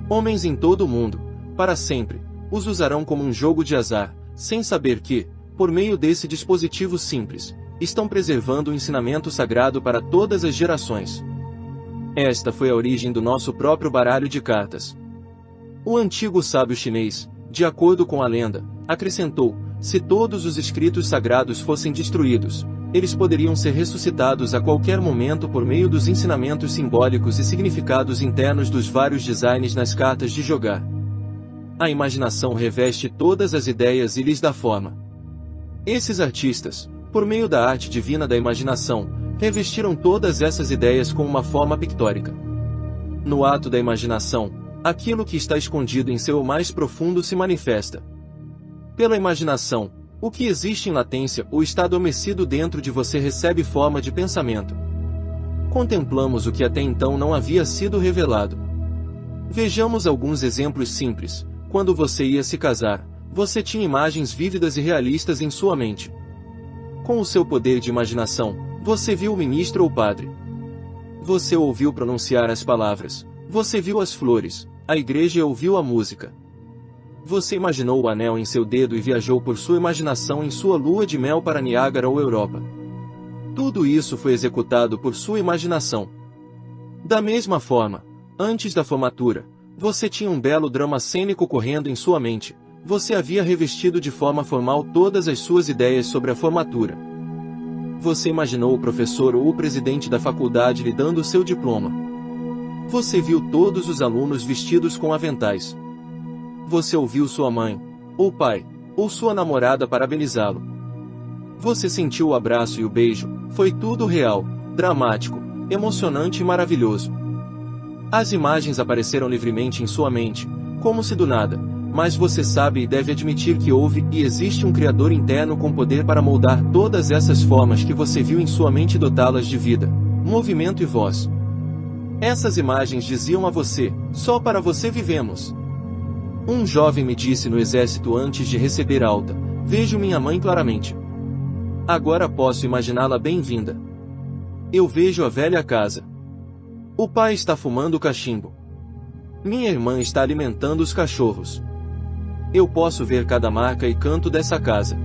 A: Homens em todo o mundo, para sempre, os usarão como um jogo de azar, sem saber que, por meio desse dispositivo simples, estão preservando o ensinamento sagrado para todas as gerações. Esta foi a origem do nosso próprio baralho de cartas. O antigo sábio chinês, de acordo com a lenda, acrescentou: se todos os escritos sagrados fossem destruídos, eles poderiam ser ressuscitados a qualquer momento por meio dos ensinamentos simbólicos e significados internos dos vários designs nas cartas de jogar. A imaginação reveste todas as ideias e lhes dá forma. Esses artistas, por meio da arte divina da imaginação, revestiram todas essas ideias com uma forma pictórica. No ato da imaginação, aquilo que está escondido em seu mais profundo se manifesta. Pela imaginação, o que existe em latência ou está adormecido dentro de você recebe forma de pensamento. Contemplamos o que até então não havia sido revelado. Vejamos alguns exemplos simples. Quando você ia se casar, você tinha imagens vívidas e realistas em sua mente. Com o seu poder de imaginação, você viu o ministro ou padre. Você ouviu pronunciar as palavras. Você viu as flores, a igreja e ouviu a música. Você imaginou o anel em seu dedo e viajou por sua imaginação em sua lua de mel para Niágara ou Europa. Tudo isso foi executado por sua imaginação. Da mesma forma, antes da formatura, você tinha um belo drama cênico correndo em sua mente. Você havia revestido de forma formal todas as suas ideias sobre a formatura. Você imaginou o professor ou o presidente da faculdade lhe dando o seu diploma. Você viu todos os alunos vestidos com aventais. Você ouviu sua mãe, ou pai, ou sua namorada parabenizá-lo. Você sentiu o abraço e o beijo. Foi tudo real, dramático, emocionante e maravilhoso. As imagens apareceram livremente em sua mente, como se do nada, mas você sabe e deve admitir que houve e existe um Criador interno com poder para moldar todas essas formas que você viu em sua mente e dotá-las de vida, movimento e voz. Essas imagens diziam a você: só para você vivemos. Um jovem me disse no exército antes de receber alta: vejo minha mãe claramente. Agora posso imaginá-la bem-vinda. Eu vejo a velha casa. O pai está fumando cachimbo. Minha irmã está alimentando os cachorros. Eu posso ver cada marca e canto dessa casa.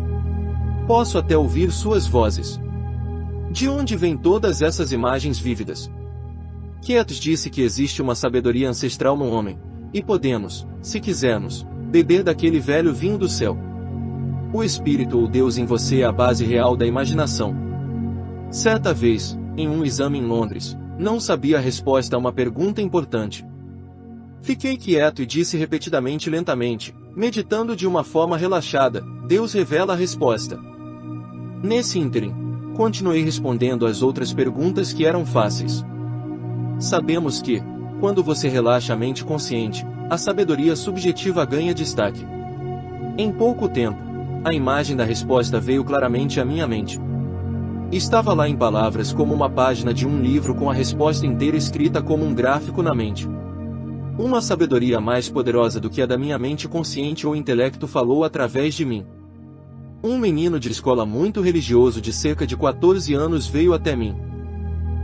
A: Posso até ouvir suas vozes. De onde vêm todas essas imagens vívidas? Quietos disse que existe uma sabedoria ancestral no homem, e podemos, se quisermos, beber daquele velho vinho do céu. O Espírito ou Deus em você é a base real da imaginação. Certa vez, em um exame em Londres, não sabia a resposta a uma pergunta importante. Fiquei quieto e disse repetidamente lentamente, meditando de uma forma relaxada: Deus revela a resposta. Nesse ínterim, continuei respondendo às outras perguntas que eram fáceis. Sabemos que, quando você relaxa a mente consciente, a sabedoria subjetiva ganha destaque. Em pouco tempo, a imagem da resposta veio claramente à minha mente. Estava lá em palavras como uma página de um livro com a resposta inteira escrita como um gráfico na mente. Uma sabedoria mais poderosa do que a da minha mente consciente ou intelecto falou através de mim. Um menino de escola muito religioso de cerca de 14 anos veio até mim.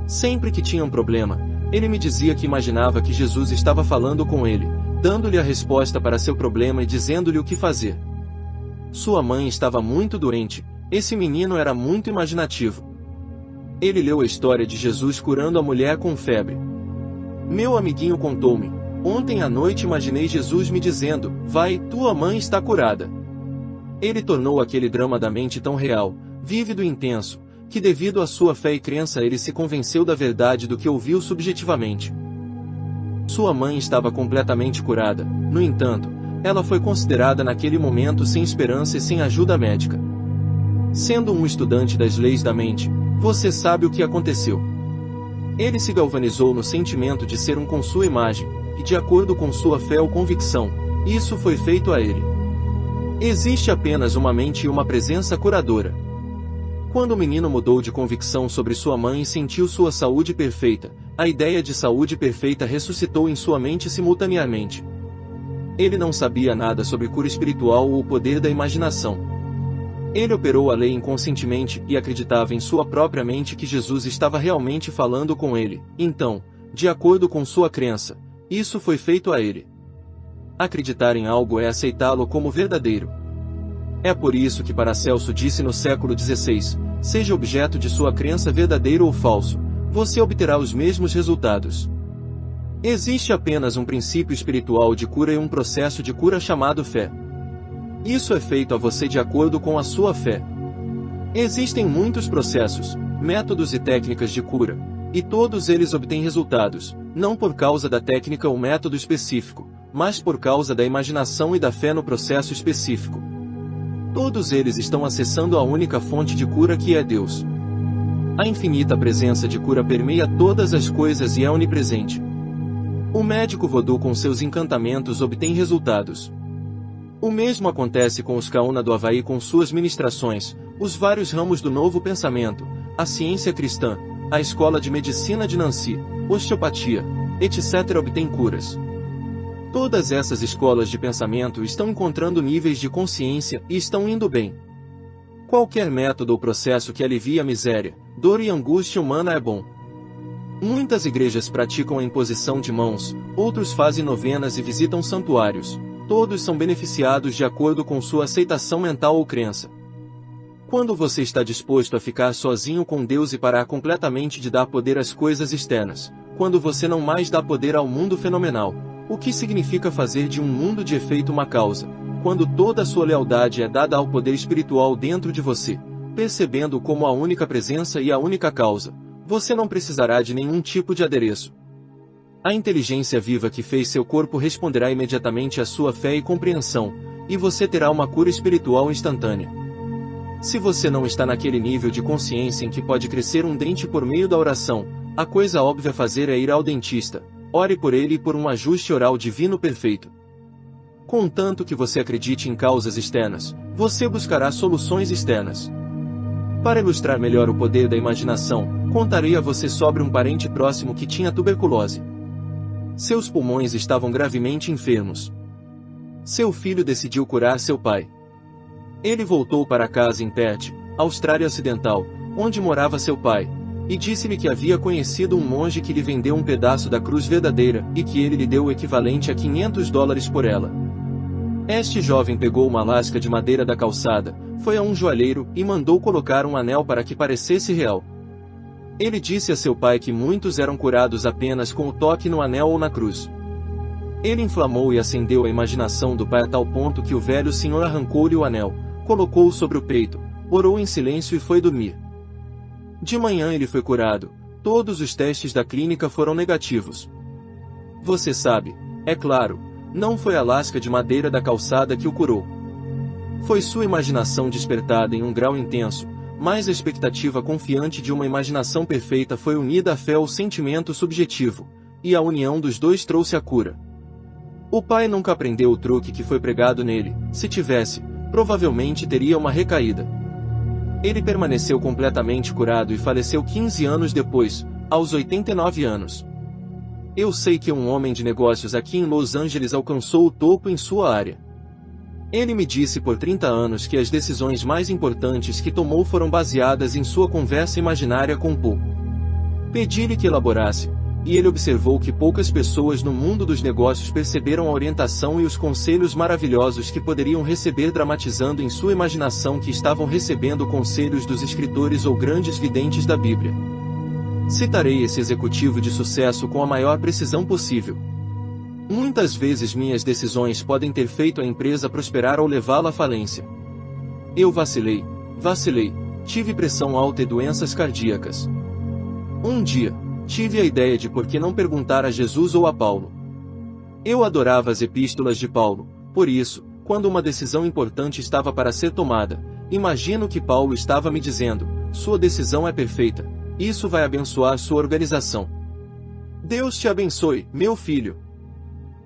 A: Sempre que tinha um problema, ele me dizia que imaginava que Jesus estava falando com ele, dando-lhe a resposta para seu problema e dizendo-lhe o que fazer. Sua mãe estava muito doente. Esse menino era muito imaginativo. Ele leu a história de Jesus curando a mulher com febre. Meu amiguinho contou-me: Ontem à noite imaginei Jesus me dizendo, vai, tua mãe está curada. Ele tornou aquele drama da mente tão real, vívido e intenso, que devido à sua fé e crença ele se convenceu da verdade do que ouviu subjetivamente. Sua mãe estava completamente curada, no entanto, ela foi considerada naquele momento sem esperança e sem ajuda médica. Sendo um estudante das leis da mente, você sabe o que aconteceu. Ele se galvanizou no sentimento de ser um com sua imagem, e de acordo com sua fé ou convicção, isso foi feito a ele. Existe apenas uma mente e uma presença curadora. Quando o menino mudou de convicção sobre sua mãe e sentiu sua saúde perfeita, a ideia de saúde perfeita ressuscitou em sua mente simultaneamente. Ele não sabia nada sobre cura espiritual ou o poder da imaginação. Ele operou a lei inconscientemente e acreditava em sua própria mente que Jesus estava realmente falando com ele. Então, de acordo com sua crença, isso foi feito a ele. Acreditar em algo é aceitá-lo como verdadeiro. É por isso que Paracelso disse no século XVI, seja objeto de sua crença verdadeiro ou falso, você obterá os mesmos resultados. Existe apenas um princípio espiritual de cura e um processo de cura chamado fé. Isso é feito a você de acordo com a sua fé. Existem muitos processos, métodos e técnicas de cura, e todos eles obtêm resultados, não por causa da técnica ou método específico, mas por causa da imaginação e da fé no processo específico. Todos eles estão acessando a única fonte de cura que é Deus. A infinita presença de cura permeia todas as coisas e é onipresente. O médico vodú com seus encantamentos obtém resultados. O mesmo acontece com os Kauna do Havaí com suas ministrações, os vários ramos do novo pensamento, a ciência cristã, a escola de medicina de Nancy, osteopatia, etc. obtém curas. Todas essas escolas de pensamento estão encontrando níveis de consciência e estão indo bem. Qualquer método ou processo que alivie a miséria, dor e angústia humana é bom. Muitas igrejas praticam a imposição de mãos, outros fazem novenas e visitam santuários. Todos são beneficiados de acordo com sua aceitação mental ou crença. Quando você está disposto a ficar sozinho com Deus e parar completamente de dar poder às coisas externas, quando você não mais dá poder ao mundo fenomenal, o que significa fazer de um mundo de efeito uma causa, quando toda a sua lealdade é dada ao poder espiritual dentro de você, percebendo-o como a única presença e a única causa, você não precisará de nenhum tipo de adereço. A inteligência viva que fez seu corpo responderá imediatamente à sua fé e compreensão, e você terá uma cura espiritual instantânea. Se você não está naquele nível de consciência em que pode crescer um dente por meio da oração, a coisa óbvia a fazer é ir ao dentista. Ore por ele e por um ajuste oral divino perfeito. Contanto que você acredite em causas externas, você buscará soluções externas. Para ilustrar melhor o poder da imaginação, contarei a você sobre um parente próximo que tinha tuberculose. Seus pulmões estavam gravemente enfermos. Seu filho decidiu curar seu pai. Ele voltou para casa em Perth, Austrália Ocidental, onde morava seu pai, e disse-lhe que havia conhecido um monge que lhe vendeu um pedaço da cruz verdadeira, e que ele lhe deu o equivalente a $500 por ela. Este jovem pegou uma lasca de madeira da calçada, foi a um joalheiro, e mandou colocar um anel para que parecesse real. Ele disse a seu pai que muitos eram curados apenas com o toque no anel ou na cruz. Ele inflamou e acendeu a imaginação do pai a tal ponto que o velho senhor arrancou-lhe o anel, colocou-o sobre o peito, orou em silêncio e foi dormir. De manhã ele foi curado, todos os testes da clínica foram negativos. Você sabe, é claro, não foi a lasca de madeira da calçada que o curou. Foi sua imaginação despertada em um grau intenso, mas a expectativa confiante de uma imaginação perfeita foi unida à fé ou sentimento subjetivo, e a união dos dois trouxe a cura. O pai nunca aprendeu o truque que foi pregado nele, se tivesse, provavelmente teria uma recaída. Ele permaneceu completamente curado e faleceu 15 anos depois, aos 89 anos. Eu sei que um homem de negócios aqui em Los Angeles alcançou o topo em sua área. Ele me disse por 30 anos que as decisões mais importantes que tomou foram baseadas em sua conversa imaginária com Paul. Pedi-lhe que elaborasse, e ele observou que poucas pessoas no mundo dos negócios perceberam a orientação e os conselhos maravilhosos que poderiam receber dramatizando em sua imaginação que estavam recebendo conselhos dos escritores ou grandes videntes da Bíblia. Citarei esse executivo de sucesso com a maior precisão possível. Muitas vezes minhas decisões podem ter feito a empresa prosperar ou levá-la à falência. Eu vacilei, tive pressão alta e doenças cardíacas. Um dia, tive a ideia de por que não perguntar a Jesus ou a Paulo. Eu adorava as epístolas de Paulo, por isso, quando uma decisão importante estava para ser tomada, imagino que Paulo estava me dizendo: sua decisão é perfeita, isso vai abençoar sua organização. Deus te abençoe, meu filho.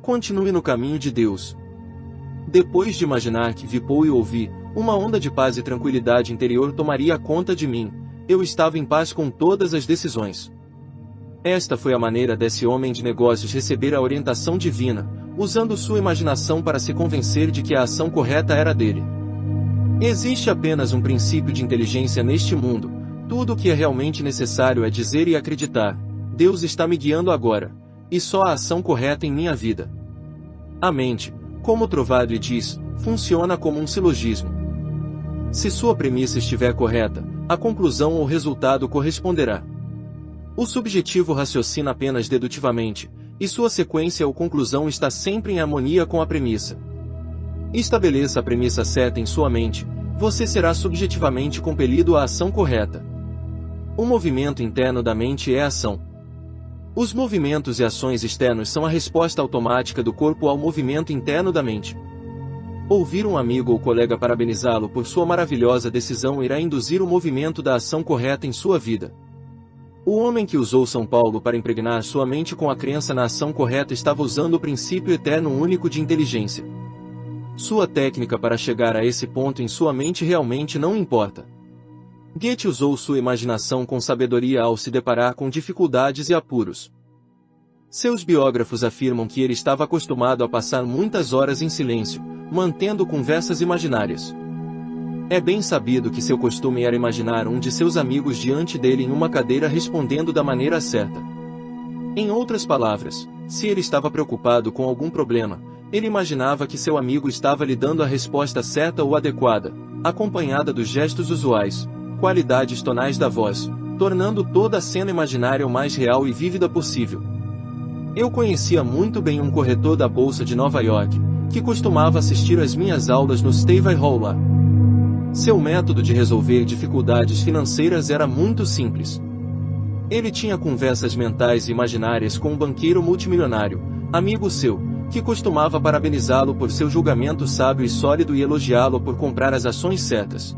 A: Continue no caminho de Deus. Depois de imaginar que vi Paulo e ouvi, uma onda de paz e tranquilidade interior tomaria conta de mim. Eu estava em paz com todas as decisões. Esta foi a maneira desse homem de negócios receber a orientação divina, usando sua imaginação para se convencer de que a ação correta era dele. Existe apenas um princípio de inteligência neste mundo. Tudo o que é realmente necessário é dizer e acreditar: Deus está me guiando agora, e só a ação correta em minha vida. A mente, como Trovadri diz, funciona como um silogismo. Se sua premissa estiver correta, a conclusão ou resultado corresponderá. O subjetivo raciocina apenas dedutivamente, e sua sequência ou conclusão está sempre em harmonia com a premissa. Estabeleça a premissa certa em sua mente, você será subjetivamente compelido à ação correta. O movimento interno da mente é a ação. Os movimentos e ações externos são a resposta automática do corpo ao movimento interno da mente. Ouvir um amigo ou colega parabenizá-lo por sua maravilhosa decisão irá induzir o movimento da ação correta em sua vida. O homem que usou São Paulo para impregnar sua mente com a crença na ação correta estava usando o princípio eterno único de inteligência. Sua técnica para chegar a esse ponto em sua mente realmente não importa. Goethe usou sua imaginação com sabedoria ao se deparar com dificuldades e apuros. Seus biógrafos afirmam que ele estava acostumado a passar muitas horas em silêncio, mantendo conversas imaginárias. É bem sabido que seu costume era imaginar um de seus amigos diante dele em uma cadeira respondendo da maneira certa. Em outras palavras, se ele estava preocupado com algum problema, ele imaginava que seu amigo estava lhe dando a resposta certa ou adequada, acompanhada dos gestos usuais, qualidades tonais da voz, tornando toda a cena imaginária o mais real e vívida possível. Eu conhecia muito bem um corretor da Bolsa de Nova York, que costumava assistir às minhas aulas no Stevie Hall lá. Seu método de resolver dificuldades financeiras era muito simples. Ele tinha conversas mentais e imaginárias com um banqueiro multimilionário, amigo seu, que costumava parabenizá-lo por seu julgamento sábio e sólido e elogiá-lo por comprar as ações certas.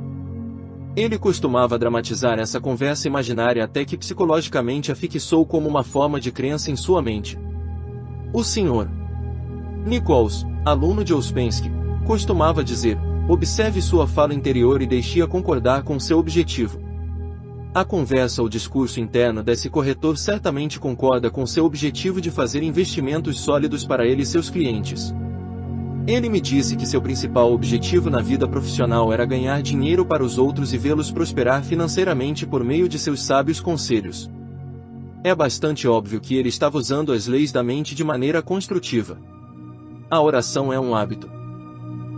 A: Ele costumava dramatizar essa conversa imaginária até que psicologicamente a fixou como uma forma de crença em sua mente. O Sr. Nichols, aluno de Ouspensky, costumava dizer: observe sua fala interior e deixe-a concordar com seu objetivo. A conversa ou discurso interno desse corretor certamente concorda com seu objetivo de fazer investimentos sólidos para ele e seus clientes. Ele me disse que seu principal objetivo na vida profissional era ganhar dinheiro para os outros e vê-los prosperar financeiramente por meio de seus sábios conselhos. É bastante óbvio que ele estava usando as leis da mente de maneira construtiva. A oração é um hábito.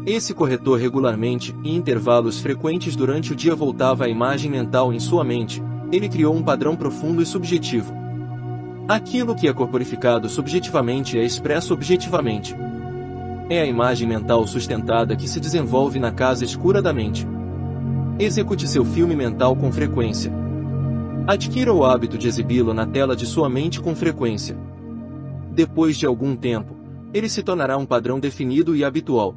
A: Esse corretor regularmente, em intervalos frequentes durante o dia, voltava a imagem mental em sua mente. Ele criou um padrão profundo e subjetivo. Aquilo que é corporificado subjetivamente é expresso objetivamente. É a imagem mental sustentada que se desenvolve na casa escura da mente. Execute seu filme mental com frequência. Adquira o hábito de exibi-lo na tela de sua mente com frequência. Depois de algum tempo, ele se tornará um padrão definido e habitual.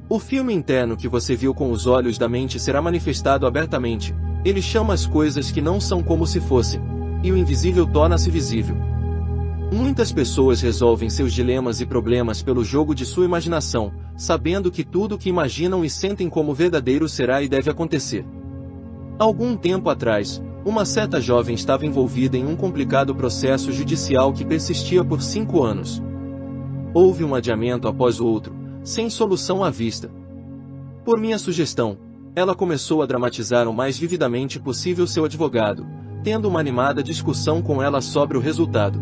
A: O filme interno que você viu com os olhos da mente será manifestado abertamente. Ele chama as coisas que não são como se fossem, e o invisível torna-se visível. Muitas pessoas resolvem seus dilemas e problemas pelo jogo de sua imaginação, sabendo que tudo o que imaginam e sentem como verdadeiro será e deve acontecer. Algum tempo atrás, uma certa jovem estava envolvida em um complicado processo judicial que persistia por 5 anos. Houve um adiamento após o outro, sem solução à vista. Por minha sugestão, ela começou a dramatizar o mais vividamente possível seu advogado, tendo uma animada discussão com ela sobre o resultado.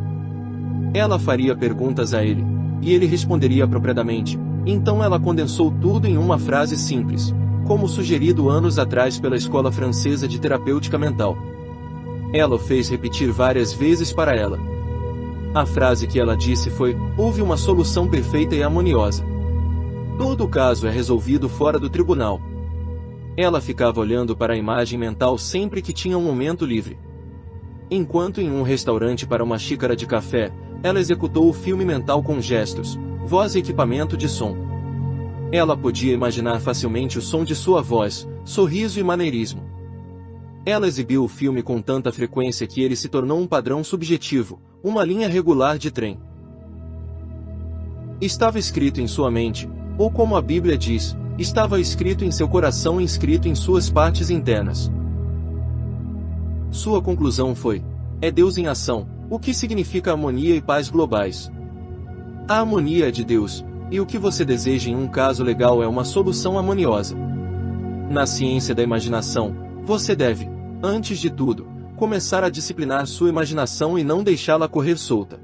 A: Ela faria perguntas a ele, e ele responderia apropriadamente. Então ela condensou tudo em uma frase simples, como sugerido anos atrás pela Escola Francesa de Terapêutica Mental. Ela o fez repetir várias vezes para ela. A frase que ela disse foi: houve uma solução perfeita e harmoniosa. Todo o caso é resolvido fora do tribunal. Ela ficava olhando para a imagem mental sempre que tinha um momento livre. Enquanto em um restaurante para uma xícara de café, ela executou o filme mental com gestos, voz e equipamento de som. Ela podia imaginar facilmente o som de sua voz, sorriso e maneirismo. Ela exibiu o filme com tanta frequência que ele se tornou um padrão subjetivo, uma linha regular de trem. Estava escrito em sua mente, ou como a Bíblia diz, estava escrito em seu coração e inscrito em suas partes internas. Sua conclusão foi: é Deus em ação, o que significa harmonia e paz globais. A harmonia é de Deus, e o que você deseja em um caso legal é uma solução harmoniosa. Na ciência da imaginação, você deve, antes de tudo, começar a disciplinar sua imaginação e não deixá-la correr solta.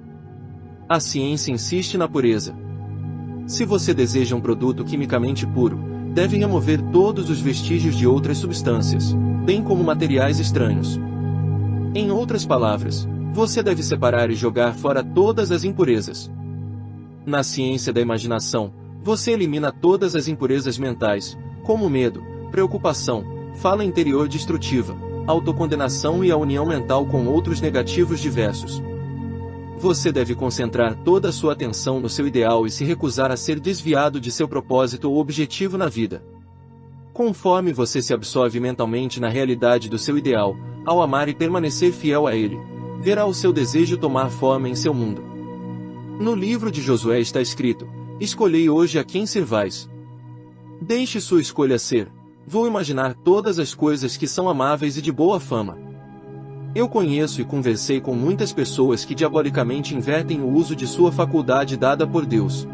A: A ciência insiste na pureza. Se você deseja um produto quimicamente puro, deve remover todos os vestígios de outras substâncias, bem como materiais estranhos. Em outras palavras, você deve separar e jogar fora todas as impurezas. Na ciência da imaginação, você elimina todas as impurezas mentais, como medo, preocupação, fala interior destrutiva, autocondenação e a união mental com outros negativos diversos. Você deve concentrar toda a sua atenção no seu ideal e se recusar a ser desviado de seu propósito ou objetivo na vida. Conforme você se absorve mentalmente na realidade do seu ideal, ao amar e permanecer fiel a ele, verá o seu desejo tomar forma em seu mundo. No livro de Josué está escrito: escolhei hoje a quem servais. Deixe sua escolha ser: vou imaginar todas as coisas que são amáveis e de boa fama. Eu conheço e conversei com muitas pessoas que diabolicamente invertem o uso de sua faculdade dada por Deus.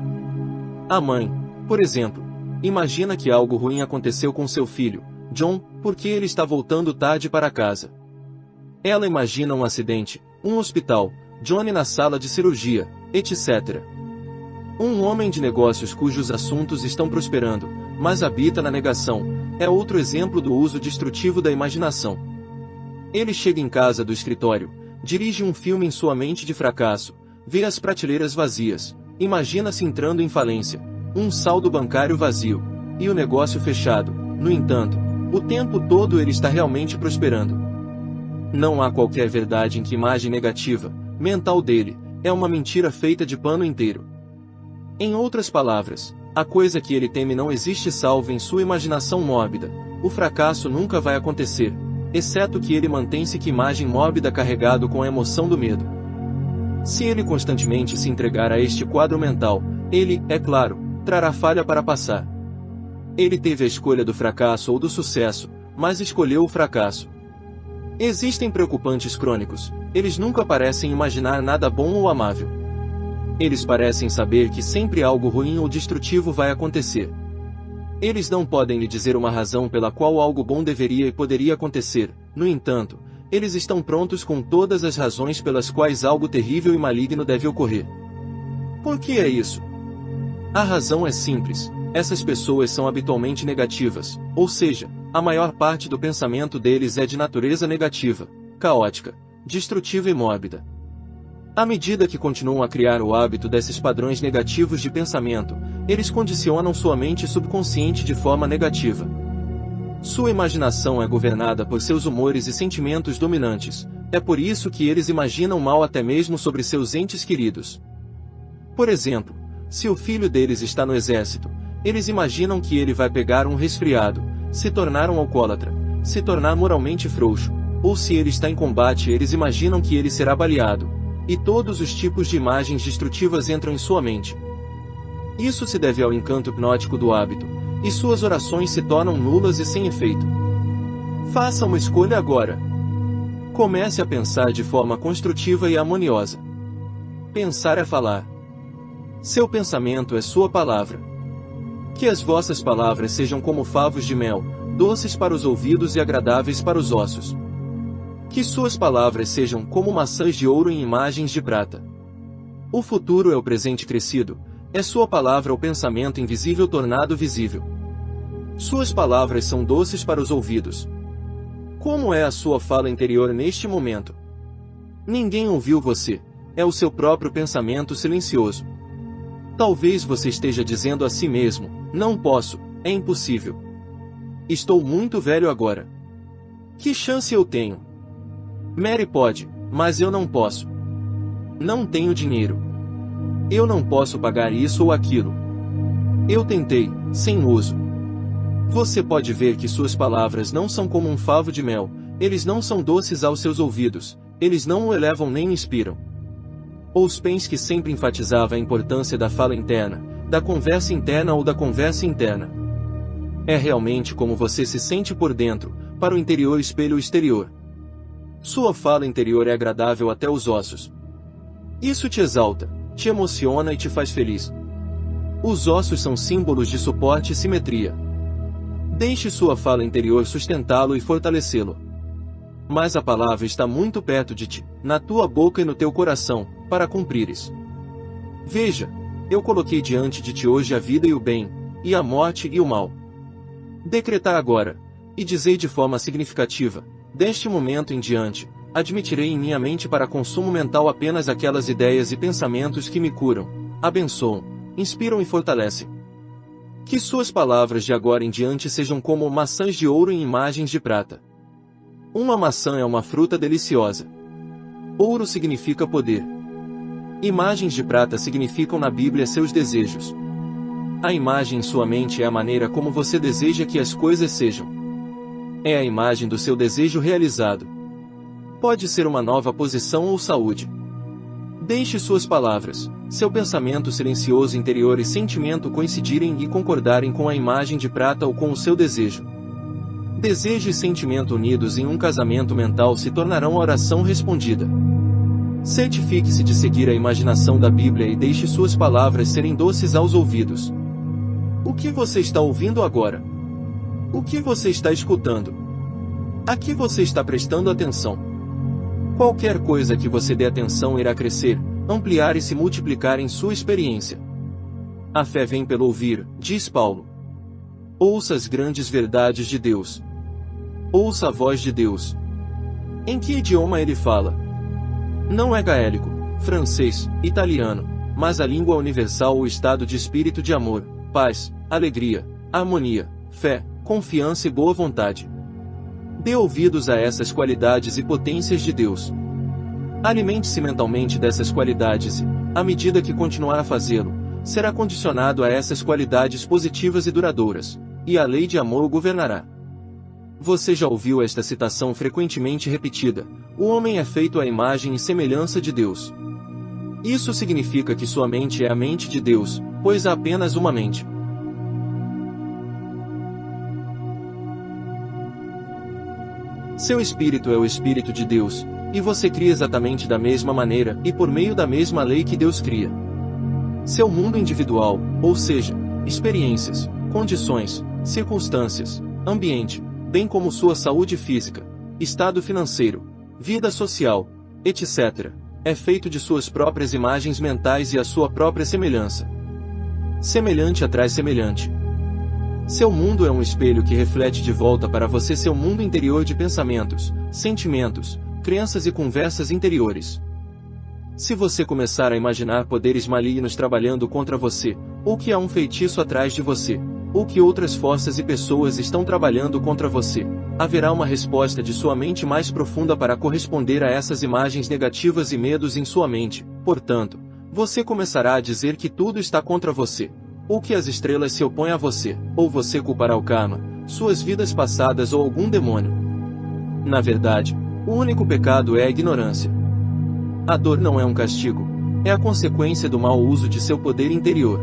A: A mãe, por exemplo, imagina que algo ruim aconteceu com seu filho, John, porque ele está voltando tarde para casa. Ela imagina um acidente, um hospital, Johnny na sala de cirurgia, etc. Um homem de negócios cujos assuntos estão prosperando, mas habita na negação, é outro exemplo do uso destrutivo da imaginação. Ele chega em casa do escritório, dirige um filme em sua mente de fracasso, vê as prateleiras vazias, imagina-se entrando em falência, um saldo bancário vazio, e o negócio fechado. No entanto, o tempo todo ele está realmente prosperando. Não há qualquer verdade em que imagem negativa, mental dele, é uma mentira feita de pano inteiro. Em outras palavras, a coisa que ele teme não existe salvo em sua imaginação mórbida, o fracasso nunca vai acontecer, exceto que ele mantém-se que imagem mórbida carregado com a emoção do medo. Se ele constantemente se entregar a este quadro mental, ele, é claro, trará falha para passar. Ele teve a escolha do fracasso ou do sucesso, mas escolheu o fracasso. Existem preocupantes crônicos, eles nunca parecem imaginar nada bom ou amável. Eles parecem saber que sempre algo ruim ou destrutivo vai acontecer. Eles não podem lhe dizer uma razão pela qual algo bom deveria e poderia acontecer, no entanto, eles estão prontos com todas as razões pelas quais algo terrível e maligno deve ocorrer. Por que é isso? A razão é simples: essas pessoas são habitualmente negativas, ou seja, a maior parte do pensamento deles é de natureza negativa, caótica, destrutiva e mórbida. À medida que continuam a criar o hábito desses padrões negativos de pensamento, eles condicionam sua mente subconsciente de forma negativa. Sua imaginação é governada por seus humores e sentimentos dominantes, é por isso que eles imaginam mal até mesmo sobre seus entes queridos. Por exemplo, se o filho deles está no exército, eles imaginam que ele vai pegar um resfriado, se tornar um alcoólatra, se tornar moralmente frouxo, ou se ele está em combate eles imaginam que ele será baleado, e todos os tipos de imagens destrutivas entram em sua mente. Isso se deve ao encanto hipnótico do hábito, e suas orações se tornam nulas e sem efeito. Faça uma escolha agora. Comece a pensar de forma construtiva e harmoniosa. Pensar é falar. Seu pensamento é sua palavra. Que as vossas palavras sejam como favos de mel, doces para os ouvidos e agradáveis para os ossos. Que suas palavras sejam como maçãs de ouro em imagens de prata. O futuro é o presente crescido, é sua palavra o pensamento invisível tornado visível. Suas palavras são doces para os ouvidos. Como é a sua fala interior neste momento? Ninguém ouviu você, é o seu próprio pensamento silencioso. Talvez você esteja dizendo a si mesmo: não posso, é impossível. Estou muito velho agora. Que chance eu tenho? Mary pode, mas eu não posso. Não tenho dinheiro. Eu não posso pagar isso ou aquilo. Eu tentei, sem uso. Você pode ver que suas palavras não são como um favo de mel, eles não são doces aos seus ouvidos, eles não o elevam nem inspiram. Ouspensky sempre enfatizava a importância da fala interna, da conversa interna ou da conversa interna. É realmente como você se sente por dentro, para o interior espelho o exterior. Sua fala interior é agradável até os ossos. Isso te exalta, te emociona e te faz feliz. Os ossos são símbolos de suporte e simetria. Deixe sua fala interior sustentá-lo e fortalecê-lo. Mas a palavra está muito perto de ti, na tua boca e no teu coração, para cumprires. Veja, eu coloquei diante de ti hoje a vida e o bem, e a morte e o mal. Decretar agora, e dizei de forma significativa: deste momento em diante, admitirei em minha mente para consumo mental apenas aquelas ideias e pensamentos que me curam, abençoam, inspiram e fortalecem. Que suas palavras de agora em diante sejam como maçãs de ouro em imagens de prata. Uma maçã é uma fruta deliciosa. Ouro significa poder. Imagens de prata significam na Bíblia seus desejos. A imagem em sua mente é a maneira como você deseja que as coisas sejam. É a imagem do seu desejo realizado. Pode ser uma nova posição ou saúde. Deixe suas palavras, seu pensamento silencioso interior e sentimento coincidirem e concordarem com a imagem de prata ou com o seu desejo. Desejo e sentimento unidos em um casamento mental se tornarão a oração respondida. Certifique-se de seguir a imaginação da Bíblia e deixe suas palavras serem doces aos ouvidos. O que você está ouvindo agora? O que você está escutando? A que você está prestando atenção? Qualquer coisa que você dê atenção irá crescer, ampliar e se multiplicar em sua experiência. A fé vem pelo ouvir, diz Paulo. Ouça as grandes verdades de Deus. Ouça a voz de Deus. Em que idioma ele fala? Não é gaélico, francês, italiano, mas a língua universal ou estado de espírito de amor, paz, alegria, harmonia, fé, confiança e boa vontade. Dê ouvidos a essas qualidades e potências de Deus. Alimente-se mentalmente dessas qualidades e, à medida que continuar a fazê-lo, será condicionado a essas qualidades positivas e duradouras, e a lei de amor o governará. Você já ouviu esta citação frequentemente repetida: o homem é feito à imagem e semelhança de Deus. Isso significa que sua mente é a mente de Deus, pois há apenas uma mente. Seu espírito é o espírito de Deus, e você cria exatamente da mesma maneira e por meio da mesma lei que Deus cria. Seu mundo individual, ou seja, experiências, condições, circunstâncias, ambiente, bem como sua saúde física, estado financeiro, vida social, etc., é feito de suas próprias imagens mentais e a sua própria semelhança. Semelhante atrai semelhante. Seu mundo é um espelho que reflete de volta para você seu mundo interior de pensamentos, sentimentos, crenças e conversas interiores. Se você começar a imaginar poderes malignos trabalhando contra você, ou que há um feitiço atrás de você, ou que outras forças e pessoas estão trabalhando contra você, haverá uma resposta de sua mente mais profunda para corresponder a essas imagens negativas e medos em sua mente. Portanto, você começará a dizer que tudo está contra você, ou que as estrelas se opõem a você, ou você culpará o karma, suas vidas passadas ou algum demônio. Na verdade, o único pecado é a ignorância. A dor não é um castigo, é a consequência do mau uso de seu poder interior.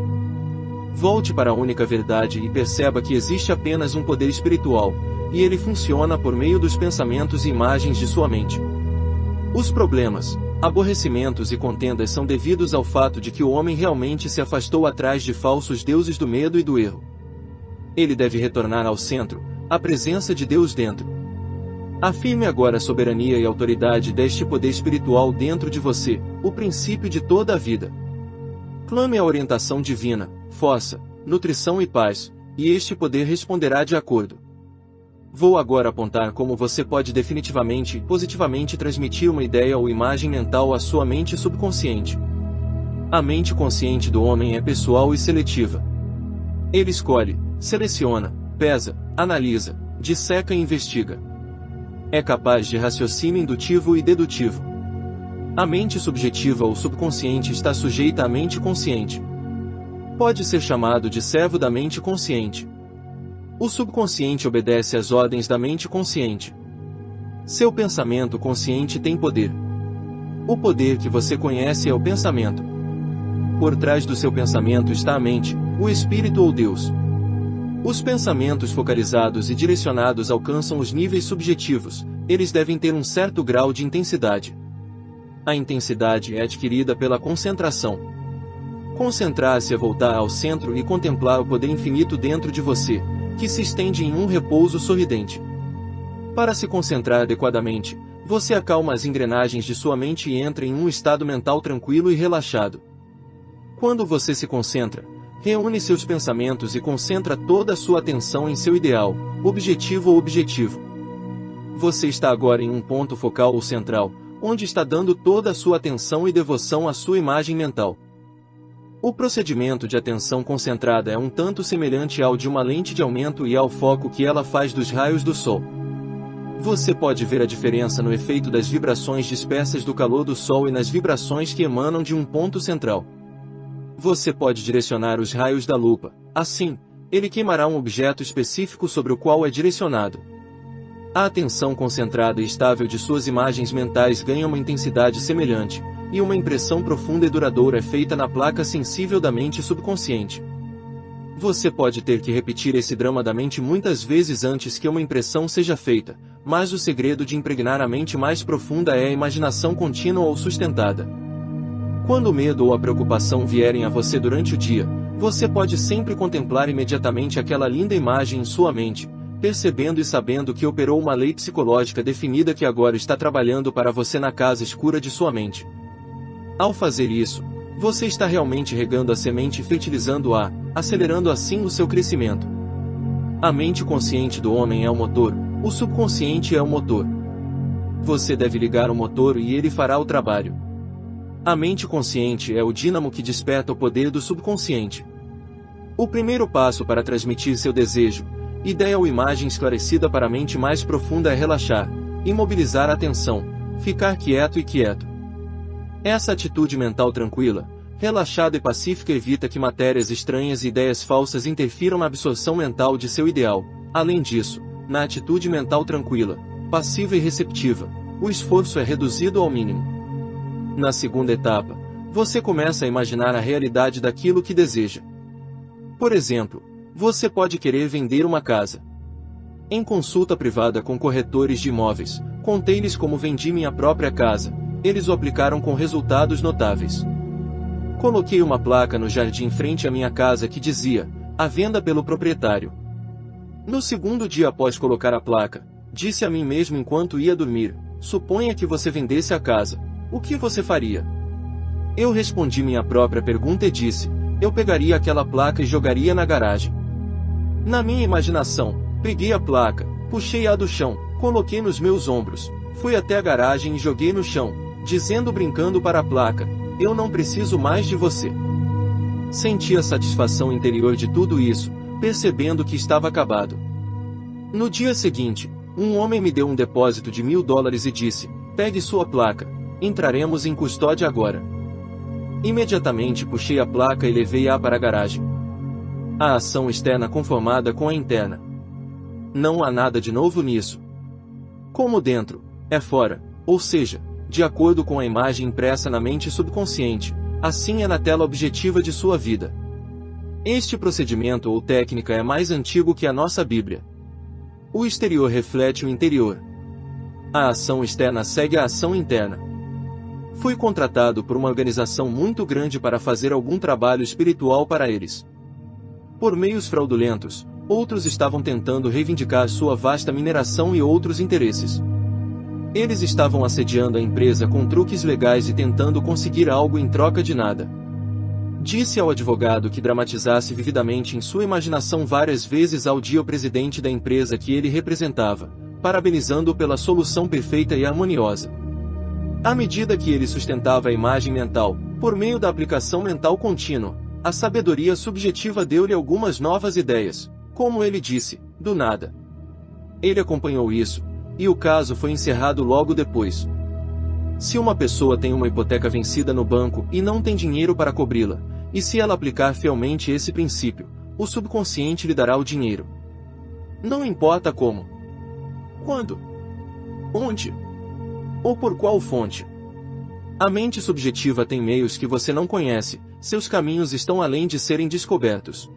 A: Volte para a única verdade e perceba que existe apenas um poder espiritual, e ele funciona por meio dos pensamentos e imagens de sua mente. Os problemas, aborrecimentos e contendas são devidos ao fato de que o homem realmente se afastou atrás de falsos deuses do medo e do erro. Ele deve retornar ao centro, à presença de Deus dentro. Afirme agora a soberania e autoridade deste poder espiritual dentro de você, o princípio de toda a vida. Clame a orientação divina, força, nutrição e paz, e este poder responderá de acordo. Vou agora apontar como você pode definitivamente e positivamente transmitir uma ideia ou imagem mental à sua mente subconsciente. A mente consciente do homem é pessoal e seletiva. Ele escolhe, seleciona, pesa, analisa, disseca e investiga. É capaz de raciocínio indutivo e dedutivo. A mente subjetiva ou subconsciente está sujeita à mente consciente. Pode ser chamado de servo da mente consciente. O subconsciente obedece às ordens da mente consciente. Seu pensamento consciente tem poder. O poder que você conhece é o pensamento. Por trás do seu pensamento está a mente, o espírito ou Deus. Os pensamentos focalizados e direcionados alcançam os níveis subjetivos, eles devem ter um certo grau de intensidade. A intensidade é adquirida pela concentração. Concentrar-se é voltar ao centro e contemplar o poder infinito dentro de você, que se estende em um repouso sorridente. Para se concentrar adequadamente, você acalma as engrenagens de sua mente e entra em um estado mental tranquilo e relaxado. Quando você se concentra, reúne seus pensamentos e concentra toda a sua atenção em seu ideal, objetivo ou objetivo. Você está agora em um ponto focal ou central, onde está dando toda a sua atenção e devoção à sua imagem mental. O procedimento de atenção concentrada é um tanto semelhante ao de uma lente de aumento e ao foco que ela faz dos raios do sol. Você pode ver a diferença no efeito das vibrações dispersas do calor do sol e nas vibrações que emanam de um ponto central. Você pode direcionar os raios da lupa, assim, ele queimará um objeto específico sobre o qual é direcionado. A atenção concentrada e estável de suas imagens mentais ganha uma intensidade semelhante, e uma impressão profunda e duradoura é feita na placa sensível da mente subconsciente. Você pode ter que repetir esse drama da mente muitas vezes antes que uma impressão seja feita, mas o segredo de impregnar a mente mais profunda é a imaginação contínua ou sustentada. Quando o medo ou a preocupação vierem a você durante o dia, você pode sempre contemplar imediatamente aquela linda imagem em sua mente, percebendo e sabendo que operou uma lei psicológica definida que agora está trabalhando para você na casa escura de sua mente. Ao fazer isso, você está realmente regando a semente e fertilizando-a, acelerando assim o seu crescimento. A mente consciente do homem é o motor, o subconsciente é o motor. Você deve ligar o motor e ele fará o trabalho. A mente consciente é o dínamo que desperta o poder do subconsciente. O primeiro passo para transmitir seu desejo, ideia ou imagem esclarecida para a mente mais profunda é relaxar, imobilizar a atenção, ficar quieto e quieto. Essa atitude mental tranquila, relaxada e pacífica evita que matérias estranhas e ideias falsas interfiram na absorção mental de seu ideal. Além disso, na atitude mental tranquila, passiva e receptiva, o esforço é reduzido ao mínimo. Na segunda etapa, você começa a imaginar a realidade daquilo que deseja. Por exemplo, você pode querer vender uma casa. Em consulta privada com corretores de imóveis, contei-lhes como vendi minha própria casa, eles o aplicaram com resultados notáveis. Coloquei uma placa no jardim frente à minha casa que dizia, à venda pelo proprietário. No segundo dia após colocar a placa, disse a mim mesmo enquanto ia dormir, suponha que você vendesse a casa. O que você faria? Eu respondi minha própria pergunta e disse, eu pegaria aquela placa e jogaria na garagem. Na minha imaginação, peguei a placa, puxei-a do chão, coloquei nos meus ombros, fui até a garagem e joguei no chão, dizendo brincando para a placa, eu não preciso mais de você. Senti a satisfação interior de tudo isso, percebendo que estava acabado. No dia seguinte, um homem me deu um depósito de $1000 e disse, pegue sua placa. Entraremos em custódia agora. Imediatamente puxei a placa e levei-a para a garagem. A ação externa conformada com a interna. Não há nada de novo nisso. Como dentro, é fora, ou seja, de acordo com a imagem impressa na mente subconsciente, assim é na tela objetiva de sua vida. Este procedimento ou técnica é mais antigo que a nossa Bíblia. O exterior reflete o interior. A ação externa segue a ação interna. Fui contratado por uma organização muito grande para fazer algum trabalho espiritual para eles. Por meios fraudulentos, outros estavam tentando reivindicar sua vasta mineração e outros interesses. Eles estavam assediando a empresa com truques legais e tentando conseguir algo em troca de nada. Disse ao advogado que dramatizasse vividamente em sua imaginação várias vezes ao dia o presidente da empresa que ele representava, parabenizando-o pela solução perfeita e harmoniosa. À medida que ele sustentava a imagem mental, por meio da aplicação mental contínua, a sabedoria subjetiva deu-lhe algumas novas ideias, como ele disse, do nada. Ele acompanhou isso, e o caso foi encerrado logo depois. Se uma pessoa tem uma hipoteca vencida no banco e não tem dinheiro para cobri-la, e se ela aplicar fielmente esse princípio, o subconsciente lhe dará o dinheiro. Não importa como, quando, onde ou por qual fonte. A mente subjetiva tem meios que você não conhece, seus caminhos estão além de serem descobertos.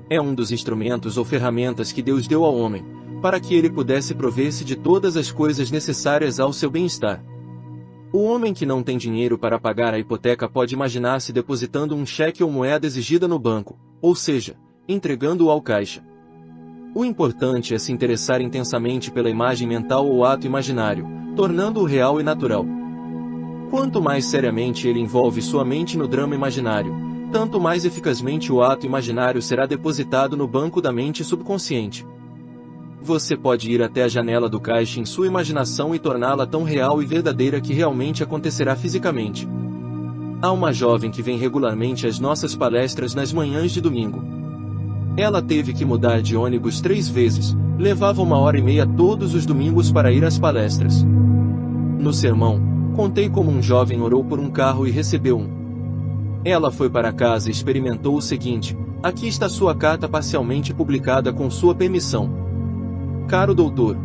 A: É um dos instrumentos ou ferramentas que Deus deu ao homem, para que ele pudesse prover-se de todas as coisas necessárias ao seu bem-estar. O homem que não tem dinheiro para pagar a hipoteca pode imaginar-se depositando um cheque ou moeda exigida no banco, ou seja, entregando-o ao caixa. O importante é se interessar intensamente pela imagem mental ou ato imaginário, tornando-o real e natural. Quanto mais seriamente ele envolve sua mente no drama imaginário, tanto mais eficazmente o ato imaginário será depositado no banco da mente subconsciente. Você pode ir até a janela do caixa em sua imaginação e torná-la tão real e verdadeira que realmente acontecerá fisicamente. Há uma jovem que vem regularmente às nossas palestras nas manhãs de domingo. Ela teve que mudar de ônibus 3 vezes, levava 1h30 todos os domingos para ir às palestras. No sermão, contei como um jovem orou por um carro e recebeu um. Ela foi para casa e experimentou o seguinte: aqui está sua carta parcialmente publicada com sua permissão. Caro doutor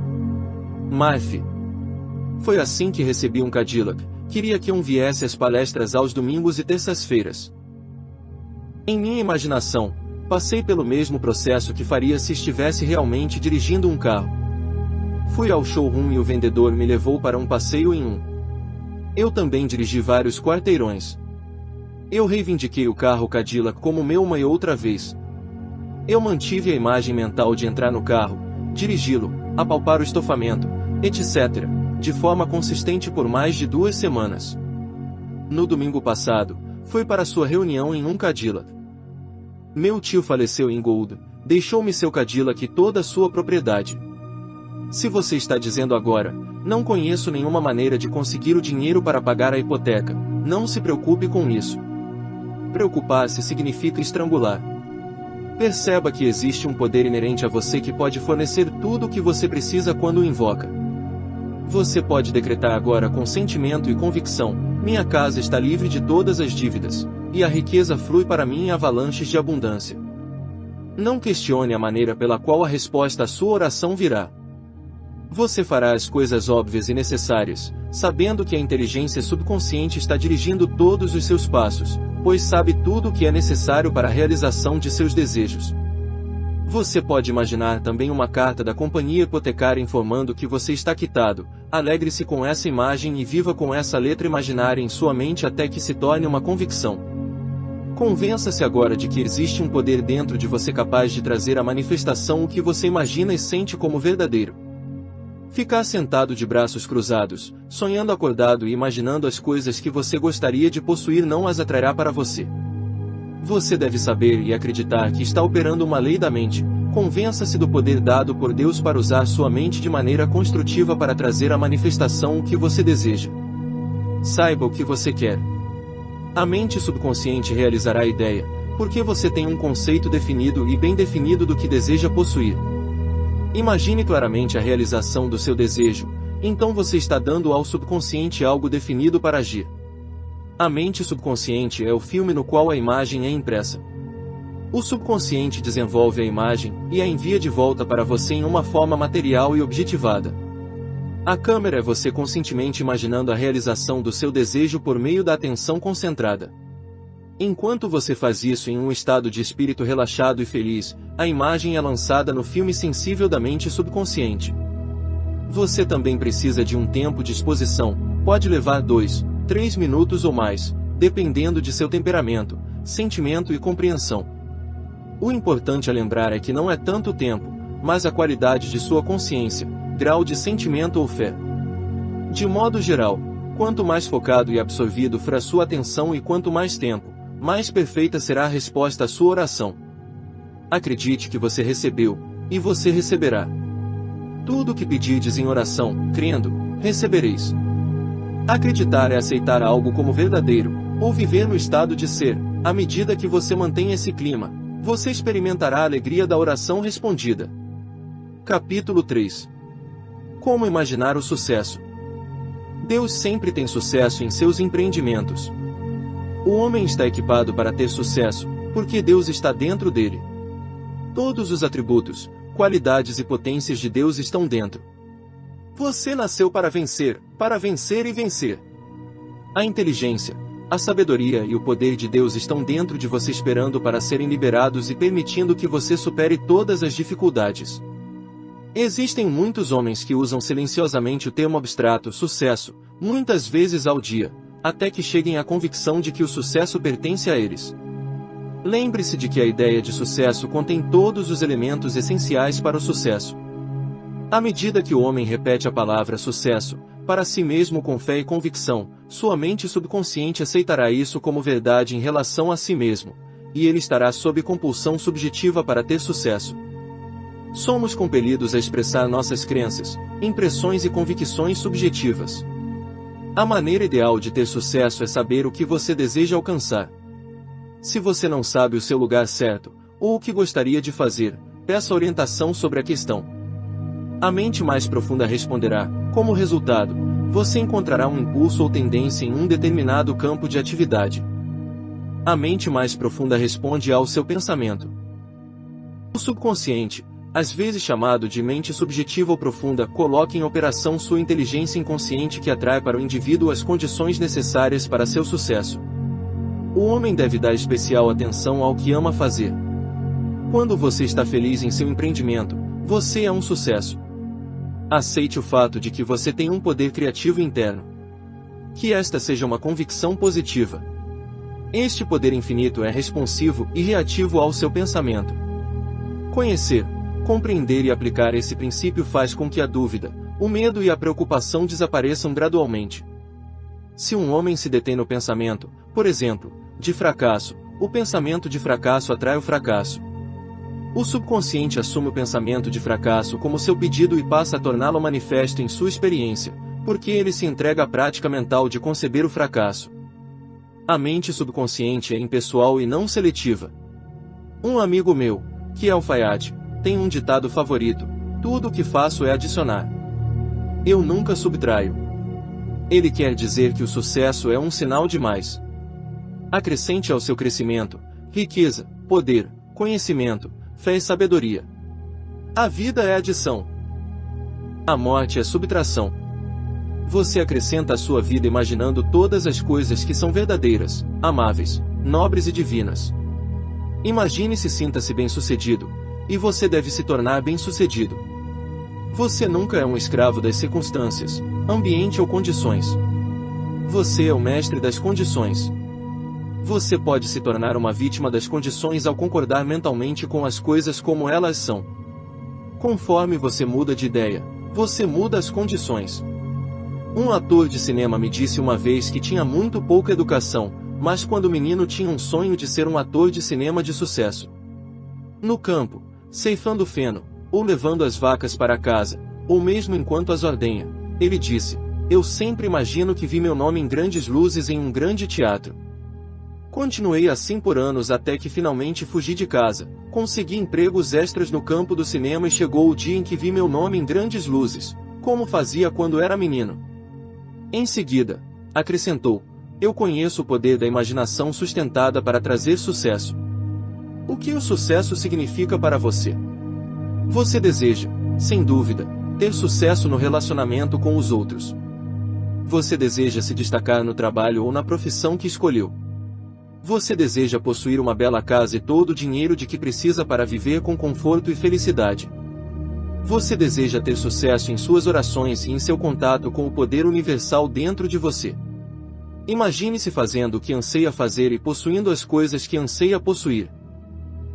A: Murphy, foi assim que recebi um Cadillac. Queria que um viesse às palestras aos domingos e terças-feiras. Em minha imaginação, passei pelo mesmo processo que faria se estivesse realmente dirigindo um carro. Fui ao showroom e o vendedor me levou para um passeio em um. Eu também dirigi vários quarteirões. Eu reivindiquei o carro Cadillac como meu uma e outra vez. Eu mantive a imagem mental de entrar no carro, dirigi-lo, apalpar o estofamento, etc., de forma consistente por mais de 2 semanas. No domingo passado, fui para sua reunião em um Cadillac. Meu tio faleceu em Gold, deixou-me seu Cadillac e toda a sua propriedade. Se você está dizendo agora, não conheço nenhuma maneira de conseguir o dinheiro para pagar a hipoteca, não se preocupe com isso. Preocupar-se significa estrangular. Perceba que existe um poder inerente a você que pode fornecer tudo o que você precisa quando o invoca. Você pode decretar agora com sentimento e convicção: minha casa está livre de todas as dívidas, e a riqueza flui para mim em avalanches de abundância. Não questione a maneira pela qual a resposta à sua oração virá. Você fará as coisas óbvias e necessárias, sabendo que a inteligência subconsciente está dirigindo todos os seus passos, pois sabe tudo o que é necessário para a realização de seus desejos. Você pode imaginar também uma carta da companhia hipotecária informando que você está quitado. Alegre-se com essa imagem e viva com essa letra imaginária em sua mente até que se torne uma convicção. Convença-se agora de que existe um poder dentro de você capaz de trazer à manifestação o que você imagina e sente como verdadeiro. Ficar sentado de braços cruzados, sonhando acordado e imaginando as coisas que você gostaria de possuir não as atrairá para você. Você deve saber e acreditar que está operando uma lei da mente. Convença-se do poder dado por Deus para usar sua mente de maneira construtiva para trazer à manifestação o que você deseja. Saiba o que você quer. A mente subconsciente realizará a ideia, porque você tem um conceito definido e bem definido do que deseja possuir. Imagine claramente a realização do seu desejo, então você está dando ao subconsciente algo definido para agir. A mente subconsciente é o filme no qual a imagem é impressa. O subconsciente desenvolve a imagem e a envia de volta para você em uma forma material e objetivada. A câmera é você conscientemente imaginando a realização do seu desejo por meio da atenção concentrada. Enquanto você faz isso em um estado de espírito relaxado e feliz, a imagem é lançada no filme sensível da mente subconsciente. Você também precisa de um tempo de exposição, pode levar 2, 3 minutos ou mais, dependendo de seu temperamento, sentimento e compreensão. O importante a lembrar é que não é tanto tempo, mas a qualidade de sua consciência, grau de sentimento ou fé. De modo geral, quanto mais focado e absorvido for a sua atenção e quanto mais tempo, mais perfeita será a resposta à sua oração. Acredite que você recebeu, e você receberá. Tudo o que pedirdes em oração, crendo, recebereis. Acreditar é aceitar algo como verdadeiro, ou viver no estado de ser. À medida que você mantém esse clima, você experimentará a alegria da oração respondida. Capítulo 3. Como imaginar o sucesso? Deus sempre tem sucesso em seus empreendimentos. O homem está equipado para ter sucesso, porque Deus está dentro dele. Todos os atributos, qualidades e potências de Deus estão dentro. Você nasceu para vencer e vencer. A inteligência, a sabedoria e o poder de Deus estão dentro de você esperando para serem liberados e permitindo que você supere todas as dificuldades. Existem muitos homens que usam silenciosamente o termo abstrato sucesso, muitas vezes ao dia, até que cheguem à convicção de que o sucesso pertence a eles. Lembre-se de que a ideia de sucesso contém todos os elementos essenciais para o sucesso. À medida que o homem repete a palavra sucesso, para si mesmo com fé e convicção, sua mente subconsciente aceitará isso como verdade em relação a si mesmo, e ele estará sob compulsão subjetiva para ter sucesso. Somos compelidos a expressar nossas crenças, impressões e convicções subjetivas. A maneira ideal de ter sucesso é saber o que você deseja alcançar. Se você não sabe o seu lugar certo, ou o que gostaria de fazer, peça orientação sobre a questão. A mente mais profunda responderá. Como resultado, você encontrará um impulso ou tendência em um determinado campo de atividade. A mente mais profunda responde ao seu pensamento. O subconsciente, às vezes chamado de mente subjetiva ou profunda, coloca em operação sua inteligência inconsciente que atrai para o indivíduo as condições necessárias para seu sucesso. O homem deve dar especial atenção ao que ama fazer. Quando você está feliz em seu empreendimento, você é um sucesso. Aceite o fato de que você tem um poder criativo interno. Que esta seja uma convicção positiva. Este poder infinito é responsivo e reativo ao seu pensamento. Conhecer, compreender e aplicar esse princípio faz com que a dúvida, o medo e a preocupação desapareçam gradualmente. Se um homem se detém no pensamento, por exemplo, de fracasso, o pensamento de fracasso atrai o fracasso. O subconsciente assume o pensamento de fracasso como seu pedido e passa a torná-lo manifesto em sua experiência, porque ele se entrega à prática mental de conceber o fracasso. A mente subconsciente é impessoal e não seletiva. Um amigo meu, que é alfaiate, tem um ditado favorito: tudo o que faço é adicionar. Eu nunca subtraio. Ele quer dizer que o sucesso é um sinal de mais. Acrescente ao seu crescimento riqueza, poder, conhecimento, fé e sabedoria. A vida é adição. A morte é subtração. Você acrescenta à sua vida imaginando todas as coisas que são verdadeiras, amáveis, nobres e divinas. Imagine-se e sinta-se bem-sucedido, e você deve se tornar bem-sucedido. Você nunca é um escravo das circunstâncias, ambiente ou condições. Você é o mestre das condições. Você pode se tornar uma vítima das condições ao concordar mentalmente com as coisas como elas são. Conforme você muda de ideia, você muda as condições. Um ator de cinema me disse uma vez que tinha muito pouca educação, mas quando menino tinha um sonho de ser um ator de cinema de sucesso. No campo, ceifando feno, ou levando as vacas para casa, ou mesmo enquanto as ordenha, ele disse: eu sempre imagino que vi meu nome em grandes luzes em um grande teatro. Continuei assim por anos até que finalmente fugi de casa, consegui empregos extras no campo do cinema e chegou o dia em que vi meu nome em grandes luzes, como fazia quando era menino. Em seguida, acrescentou: eu conheço o poder da imaginação sustentada para trazer sucesso. O que o sucesso significa para você? Você deseja, sem dúvida, ter sucesso no relacionamento com os outros. Você deseja se destacar no trabalho ou na profissão que escolheu. Você deseja possuir uma bela casa e todo o dinheiro de que precisa para viver com conforto e felicidade. Você deseja ter sucesso em suas orações e em seu contato com o poder universal dentro de você. Imagine-se fazendo o que anseia fazer e possuindo as coisas que anseia possuir.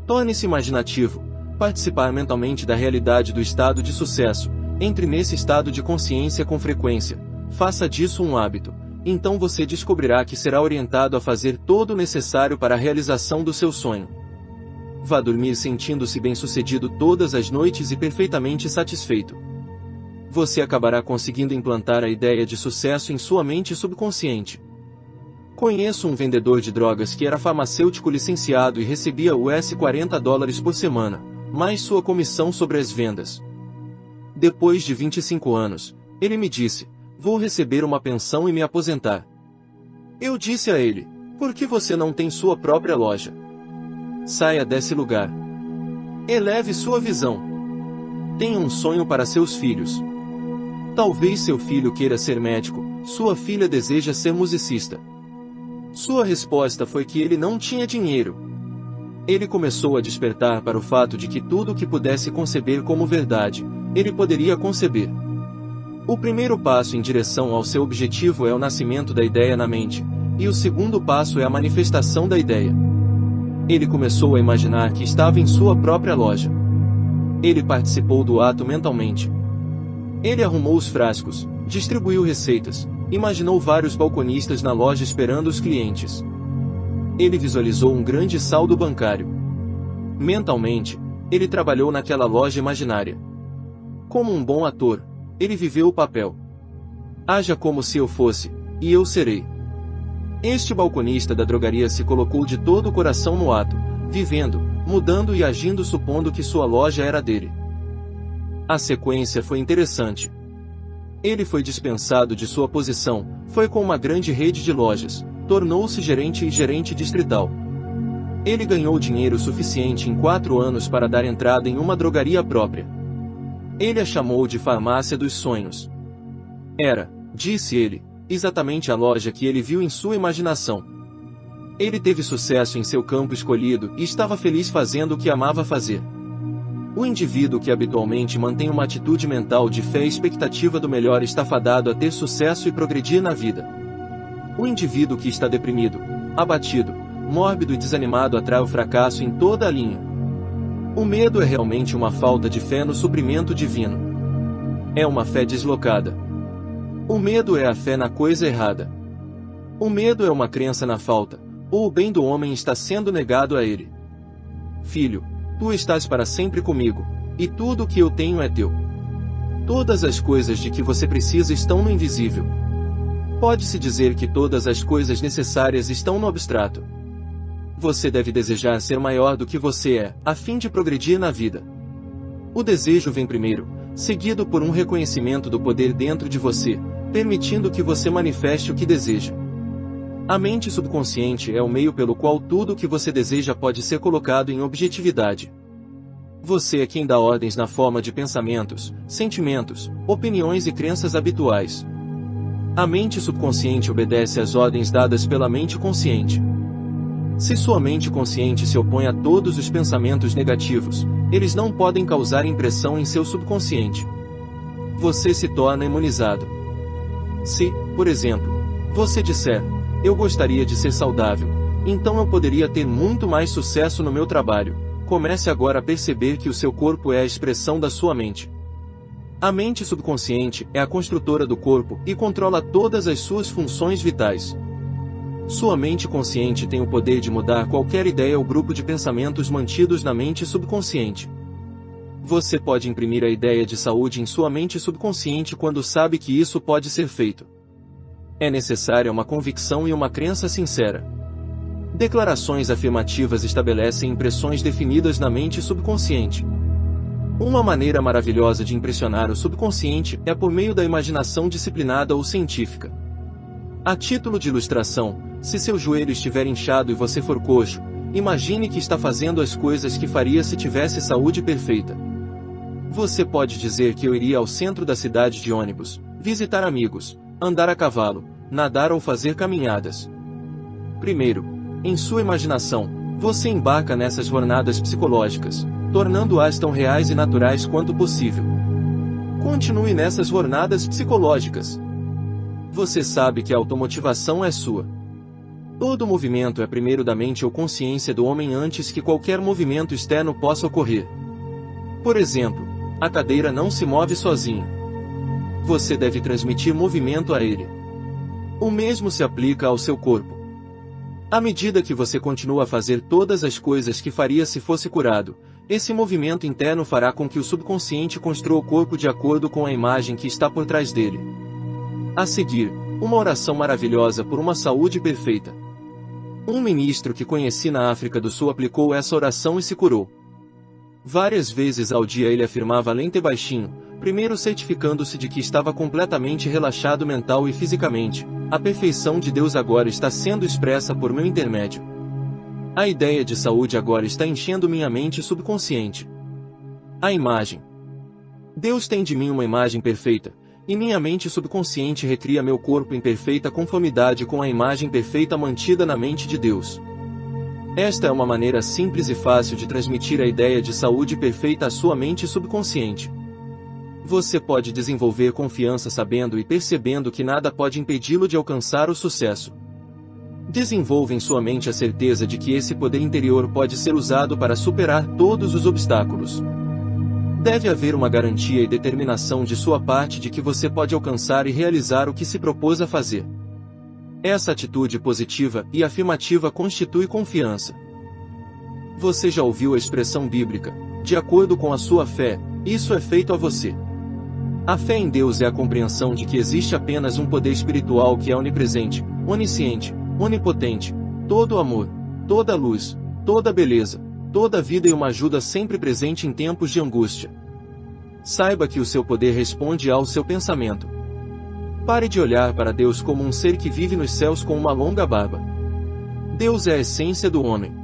A: Torne-se imaginativo, participar mentalmente da realidade do estado de sucesso, entre nesse estado de consciência com frequência, faça disso um hábito, então você descobrirá que será orientado a fazer todo o necessário para a realização do seu sonho. Vá dormir sentindo-se bem-sucedido todas as noites e perfeitamente satisfeito. Você acabará conseguindo implantar a ideia de sucesso em sua mente subconsciente. Conheço um vendedor de drogas que era farmacêutico licenciado e recebia US$ 40 por semana, mais sua comissão sobre as vendas. Depois de 25 anos, ele me disse: vou receber uma pensão e me aposentar. Eu disse a ele: por que você não tem sua própria loja? Saia desse lugar. Eleve sua visão. Tenha um sonho para seus filhos. Talvez seu filho queira ser médico, sua filha deseja ser musicista. Sua resposta foi que ele não tinha dinheiro. Ele começou a despertar para o fato de que tudo o que pudesse conceber como verdade, ele poderia conceber. O primeiro passo em direção ao seu objetivo é o nascimento da ideia na mente, e o segundo passo é a manifestação da ideia. Ele começou a imaginar que estava em sua própria loja. Ele participou do ato mentalmente. Ele arrumou os frascos, distribuiu receitas, imaginou vários balconistas na loja esperando os clientes. Ele visualizou um grande saldo bancário. Mentalmente, ele trabalhou naquela loja imaginária. Como um bom ator, ele viveu o papel. Haja como se eu fosse, e eu serei. Este balconista da drogaria se colocou de todo o coração no ato, vivendo, mudando e agindo supondo que sua loja era dele. A sequência foi interessante. Ele foi dispensado de sua posição, foi com uma grande rede de lojas, tornou-se gerente e gerente distrital. Ele ganhou dinheiro suficiente em 4 anos para dar entrada em uma drogaria própria. Ele a chamou de Farmácia dos Sonhos. Era, disse ele, exatamente a loja que ele viu em sua imaginação. Ele teve sucesso em seu campo escolhido e estava feliz fazendo o que amava fazer. O indivíduo que habitualmente mantém uma atitude mental de fé e expectativa do melhor está fadado a ter sucesso e progredir na vida. O indivíduo que está deprimido, abatido, mórbido e desanimado atrai o fracasso em toda a linha. O medo é realmente uma falta de fé no suprimento divino. É uma fé deslocada. O medo é a fé na coisa errada. O medo é uma crença na falta, ou o bem do homem está sendo negado a ele. Filho, tu estás para sempre comigo, e tudo o que eu tenho é teu. Todas as coisas de que você precisa estão no invisível. Pode-se dizer que todas as coisas necessárias estão no abstrato. Você deve desejar ser maior do que você é, a fim de progredir na vida. O desejo vem primeiro, seguido por um reconhecimento do poder dentro de você, permitindo que você manifeste o que deseja. A mente subconsciente é o meio pelo qual tudo o que você deseja pode ser colocado em objetividade. Você é quem dá ordens na forma de pensamentos, sentimentos, opiniões e crenças habituais. A mente subconsciente obedece às ordens dadas pela mente consciente. Se sua mente consciente se opõe a todos os pensamentos negativos, eles não podem causar impressão em seu subconsciente. Você se torna imunizado. Se, por exemplo, você disser: eu gostaria de ser saudável, então eu poderia ter muito mais sucesso no meu trabalho, comece agora a perceber que o seu corpo é a expressão da sua mente. A mente subconsciente é a construtora do corpo e controla todas as suas funções vitais. Sua mente consciente tem o poder de mudar qualquer ideia ou grupo de pensamentos mantidos na mente subconsciente. Você pode imprimir a ideia de saúde em sua mente subconsciente quando sabe que isso pode ser feito. É necessária uma convicção e uma crença sincera. Declarações afirmativas estabelecem impressões definidas na mente subconsciente. Uma maneira maravilhosa de impressionar o subconsciente é por meio da imaginação disciplinada ou científica. A título de ilustração, se seu joelho estiver inchado e você for coxo, imagine que está fazendo as coisas que faria se tivesse saúde perfeita. Você pode dizer que eu iria ao centro da cidade de ônibus, visitar amigos, andar a cavalo, nadar ou fazer caminhadas. Primeiro, em sua imaginação, você embarca nessas jornadas psicológicas, tornando-as tão reais e naturais quanto possível. Continue nessas jornadas psicológicas. Você sabe que a automotivação é sua. Todo movimento é primeiro da mente ou consciência do homem antes que qualquer movimento externo possa ocorrer. Por exemplo, a cadeira não se move sozinha. Você deve transmitir movimento a ele. O mesmo se aplica ao seu corpo. À medida que você continua a fazer todas as coisas que faria se fosse curado, esse movimento interno fará com que o subconsciente construa o corpo de acordo com a imagem que está por trás dele. A seguir, uma oração maravilhosa por uma saúde perfeita. Um ministro que conheci na África do Sul aplicou essa oração e se curou. Várias vezes ao dia ele afirmava lento e baixinho, primeiro certificando-se de que estava completamente relaxado mental e fisicamente. A perfeição de Deus agora está sendo expressa por meu intermédio. A ideia de saúde agora está enchendo minha mente subconsciente. A imagem. Deus tem de mim uma imagem perfeita, e minha mente subconsciente recria meu corpo em perfeita conformidade com a imagem perfeita mantida na mente de Deus. Esta é uma maneira simples e fácil de transmitir a ideia de saúde perfeita à sua mente subconsciente. Você pode desenvolver confiança sabendo e percebendo que nada pode impedi-lo de alcançar o sucesso. Desenvolva em sua mente a certeza de que esse poder interior pode ser usado para superar todos os obstáculos. Deve haver uma garantia e determinação de sua parte de que você pode alcançar e realizar o que se propôs a fazer. Essa atitude positiva e afirmativa constitui confiança. Você já ouviu a expressão bíblica, de acordo com a sua fé, isso é feito a você. A fé em Deus é a compreensão de que existe apenas um poder espiritual que é onipresente, onisciente, onipotente, todo amor, toda luz, toda beleza, toda vida e uma ajuda sempre presente em tempos de angústia. Saiba que o seu poder responde ao seu pensamento. Pare de olhar para Deus como um ser que vive nos céus com uma longa barba. Deus é a essência do homem.